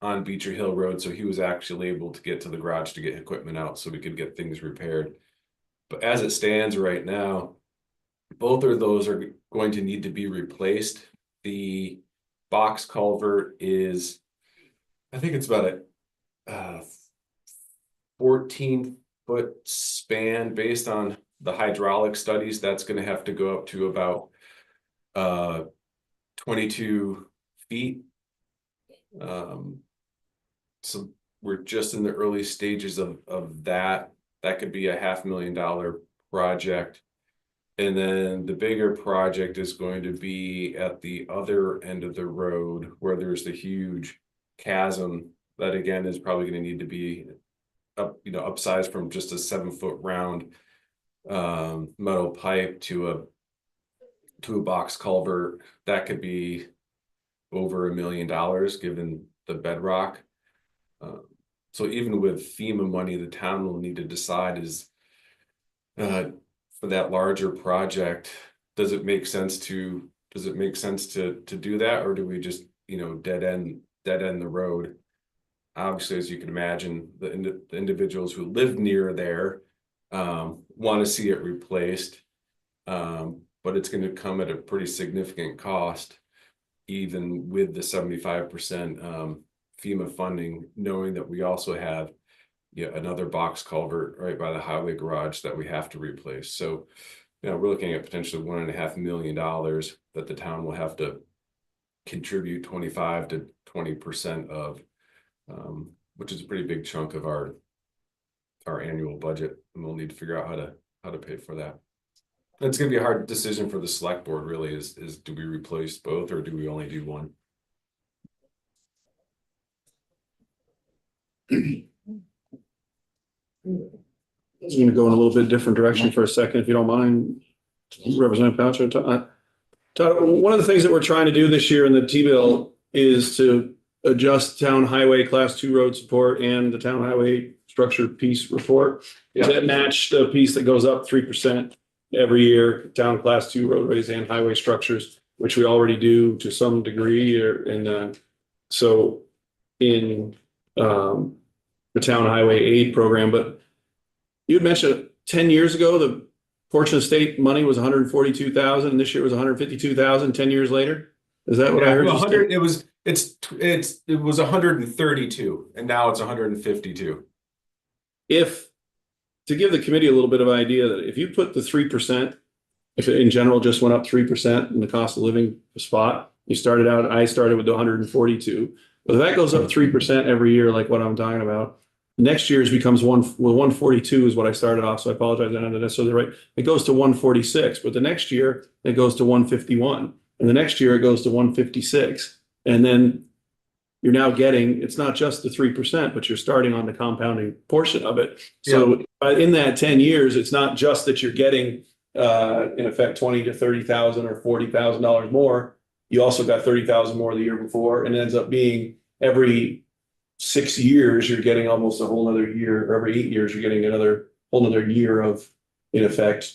on Beecher Hill Road, so he was actually able to get to the garage to get equipment out so we could get things repaired. But as it stands right now, both of those are going to need to be replaced. The box culvert is, I think it's about a 14-foot span. Based on the hydraulic studies, that's going to have to go up to about 22 feet. So we're just in the early stages of that. That could be a $500,000 project. And then the bigger project is going to be at the other end of the road, where there's the huge chasm that again is probably going to need to be upsized from just a 7-foot round metal pipe to a box culvert. That could be over $1 million given the bedrock. So even with FEMA money, the town will need to decide is for that larger project, does it make sense to do that, or do we just, you know, dead end the road? Obviously, as you can imagine, the individuals who live near there want to see it replaced, but it's going to come at a pretty significant cost, even with the 75% FEMA funding, knowing that we also have another box culvert right by the highway garage that we have to replace. So, you know, we're looking at potentially $1.5 million that the town will have to contribute 25 to 20% of, which is a pretty big chunk of our annual budget, and we'll need to figure out how to pay for that. It's going to be a hard decision for the select board. Really, is do we replace both, or do we only do one? I'm going to go in a little bit different direction for a second, if you don't mind, Representative Poucher. Todd, one of the things that we're trying to do this year in the T-bill is to adjust town highway class 2 road support and the town highway structure piece report. That match the piece that goes up 3% every year, town class 2 roadways and highway structures, which we already do to some degree. So in the town highway aid program, but you had mentioned 10 years ago, the portion of state money was 142,000, and this year was 152,000, 10 years later. Is that what I heard? 100, it was 132, and now it's 152. If, to give the committee a little bit of idea, that if you put the 3%, if it in general just went up 3% in the cost of living spot, I started with the 142. But if that goes up 3% every year, like what I'm talking about, next year's becomes 142 is what I started off. So I apologize, I don't know necessarily right. It goes to 146, but the next year it goes to 151, and the next year it goes to 156. And then you're now getting, it's not just the 3%, but you're starting on the compounding portion of it. So in that 10 years, it's not just that you're getting, in effect, 20 to 30,000 or $40,000 more. You also got 30,000 more the year before, and it ends up being every 6 years, you're getting almost a whole other year, or every 8 years, you're getting another whole other year of, in effect,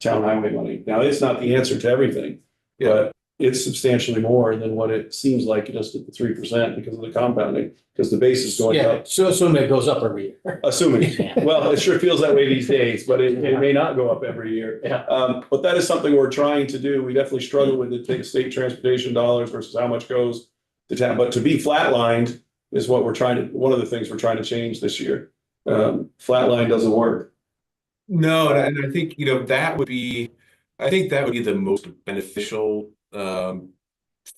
town highway money. Now, it's not the answer to everything, but it's substantially more than what it seems like just at the 3% because of the compounding, because the base is going up. So assuming it goes up every year. Assuming, well, it sure feels that way these days, but it may not go up every year. But that is something we're trying to do. We definitely struggle with it, take state transportation dollars versus how much goes to town, but to be flatlined is what one of the things we're trying to change this year. Flatline doesn't work. No, and I think, that would be the most beneficial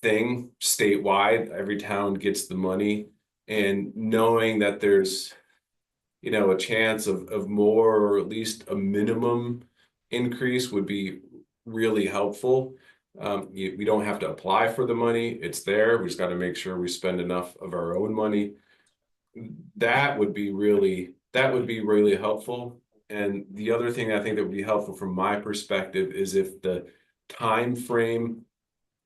thing statewide. Every town gets the money, and knowing that there's, a chance of more, or at least a minimum increase would be really helpful. We don't have to apply for the money. It's there. We just got to make sure we spend enough of our own money. That would be really helpful. And the other thing I think that would be helpful from my perspective is if the time frame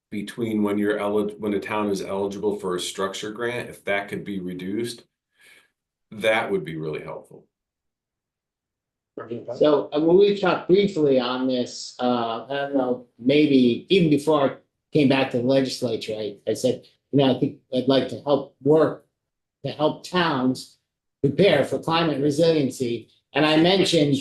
between when a town is eligible for a structure grant, if that could be reduced, that would be really helpful. So when we talked briefly on this, I don't know, maybe even before I came back to the legislature, I said, I think I'd like to help towns prepare for climate resiliency. And I mentioned,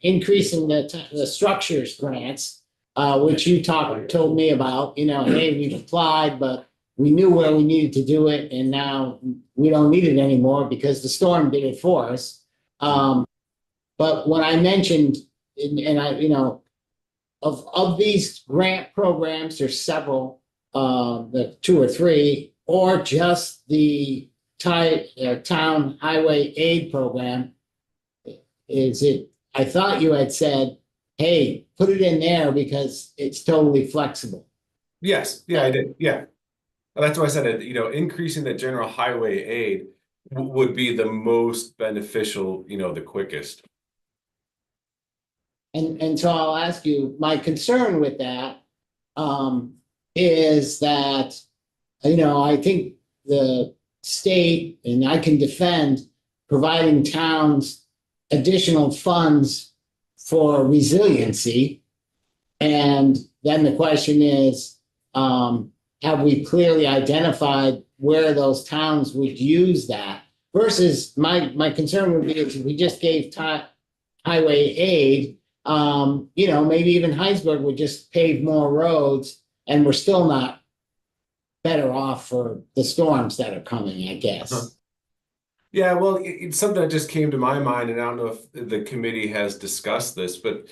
increasing the structures grants, which you told me about, hey, we've applied, but we knew where we needed to do it, and now we don't need it anymore because the storm did it for us. But when I mentioned, of these grant programs, there's several, the 2 or 3, or just the town highway aid program. I thought you had said, hey, put it in there because it's totally flexible. Yes, yeah, I did. Yeah. That's why I said it, increasing the general highway aid would be the most beneficial, the quickest. And so I'll ask you, my concern with that is that, I think the state, and I can defend providing towns additional funds for resiliency. And then the question is, have we clearly identified where those towns would use that? Versus my concern would be if we just gave highway aid, maybe even Heinsberg would just pave more roads and we're still not better off for the storms that are coming, I guess. Yeah, well, it's something that just came to my mind, and I don't know if the committee has discussed this, but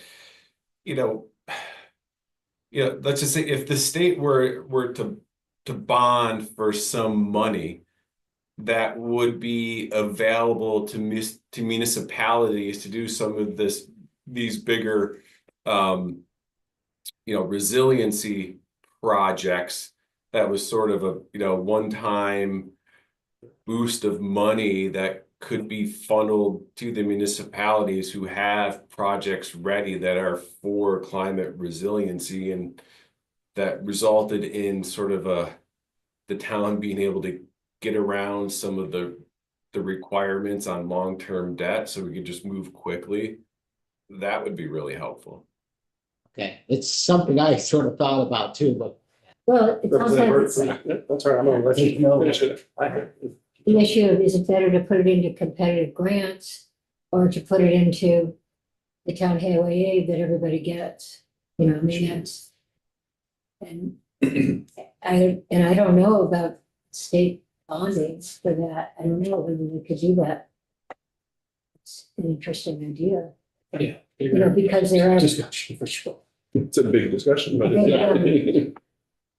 let's just say if the state were to bond for some money that would be available to municipalities to do some of these bigger resiliency projects, that was sort of a one-time boost of money that could be funneled to the municipalities who have projects ready that are for climate resiliency, and that resulted in sort of the town being able to get around some of the requirements on long-term debt so we could just move quickly. That would be really helpful. Okay, it's something I sort of thought about too, but Well, it sounds like That's right, I'm gonna let you finish it. the issue of, is it better to put it into competitive grants or to put it into the town highway aid that everybody gets? That's. And I don't know about state bonding for that. I don't know whether we could do that. It's an interesting idea. Yeah. Because there are Discussion for sure. It's a big discussion, but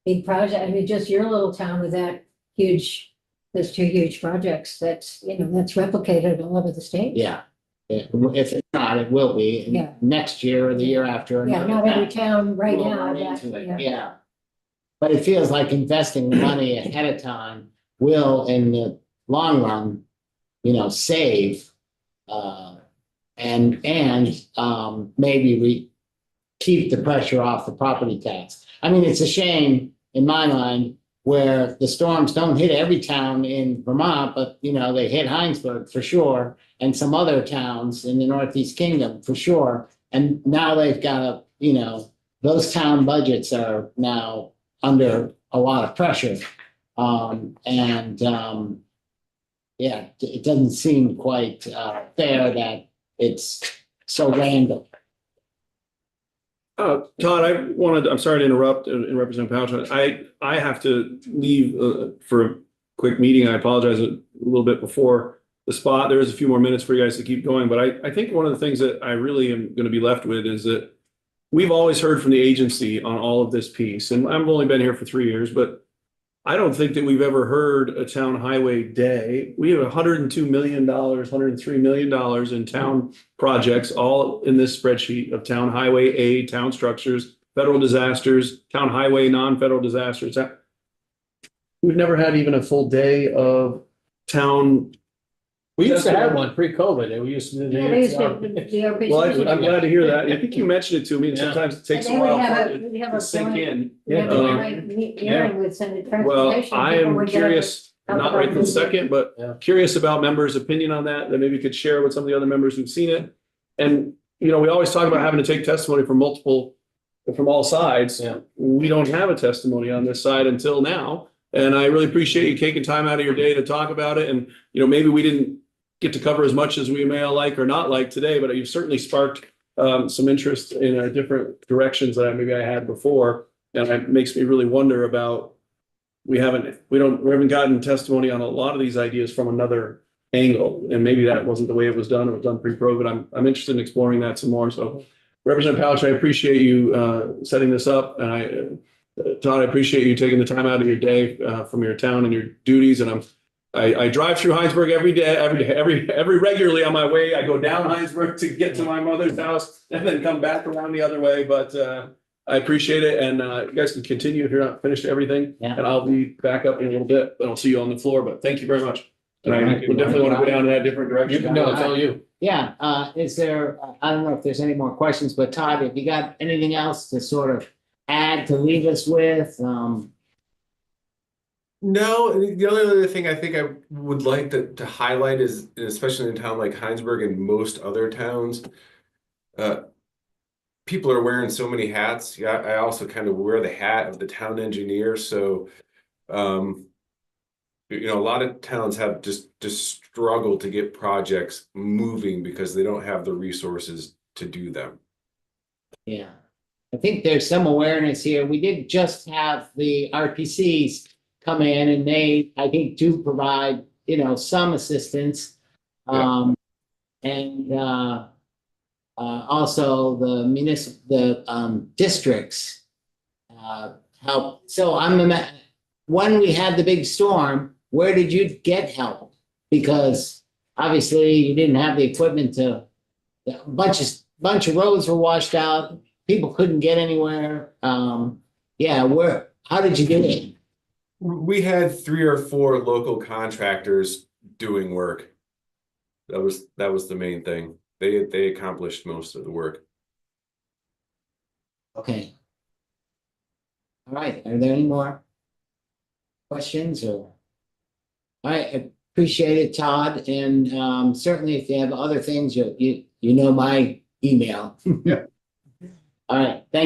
big project, just your little town with those two huge projects, that's replicated all over the state. yeah. If it's not, it will be Yeah. next year or the year after. Yeah, not every town right We'll now. run that- into it, yeah. yeah. But it feels like investing the money ahead of time will, in the long run, save. And maybe we keep the pressure off the property tax. I mean, it's a shame in my mind where the storms don't hit every town in Vermont, but they hit Heinsberg for sure, and some other towns in the Northeast Kingdom for sure. And now they've got those town budgets are now under a lot of pressure. Yeah, it doesn't seem quite fair that it's so random. Todd, I'm sorry to interrupt and Representative Pouch. I have to leave for a quick meeting. I apologize a little bit before the spot. There is a few more minutes for you guys to keep going, but I think one of the things that I really am going to be left with is that we've always heard from the agency on all of this piece, and I've only been here for 3 years, but I don't think that we've ever heard a town highway day. We have $102 million, $103 million in town projects, all in this spreadsheet of town highway aid, town structures, federal disasters, town highway, non-federal disasters. We've never had even a full day of town. We used to have one pre-COVID, and we used to. Yeah, they used to. Well, I'm glad to hear that. I think you mentioned it to me, and sometimes it takes a while for it We have to a sink in. hearing with Senate Well, Transportation. I People am would get curious, talk not about right this this. second, but Yeah. curious about members' opinion on that maybe could share with some of the other members who've seen it. And, we always talk about having to take testimony from all sides. Yeah. We don't have a testimony on this side until now. And I really appreciate you taking time out of your day to talk about it. And, maybe we didn't get to cover as much as we may like or not like today, but you've certainly sparked some interest in different directions that maybe I had before. And it makes me really wonder about, we haven't gotten testimony on a lot of these ideas from another angle. And maybe that wasn't the way it was done. It was done pre-COVID. I'm interested in exploring that some more. So Representative Pouch, I appreciate you setting this up. And Todd, I appreciate you taking the time out of your day from your town and your duties. And I drive through Heinsberg every day, every regularly on my way. I go down Heinsberg to get to my mother's house and then come back around the other way. But I appreciate it. And you guys can continue if you're not finished everything. Yeah. And I'll be back up in a little bit, but I'll see you on the floor. But thank you very much. And I would definitely want to go down in that different direction. No, it's all you. Yeah, is there, I don't know if there's any more questions, but Todd, have you got anything else to sort of add to leave us with? No, the only other thing I think I would like to highlight is, especially in a town like Heinsberg and most other towns, people are wearing so many hats. Yeah, I also kind of wear the hat of the town engineer. So, a lot of towns have just struggle to get projects moving because they don't have the resources to do them. Yeah. I think there's some awareness here. We did just have the RPCs come in and they, I think, do provide, some assistance. And also the districts help. So when we had the big storm, where did you get help? Because obviously you didn't have the equipment a bunch of roads were washed out. People couldn't get anywhere. How did you do it? We had 3 or 4 local contractors doing work. That was the main thing. They accomplished most of the work. Okay. All right. Are there any more questions or? I appreciate it, Todd, and certainly if you have other things, you know my email. Yeah. All right. Thank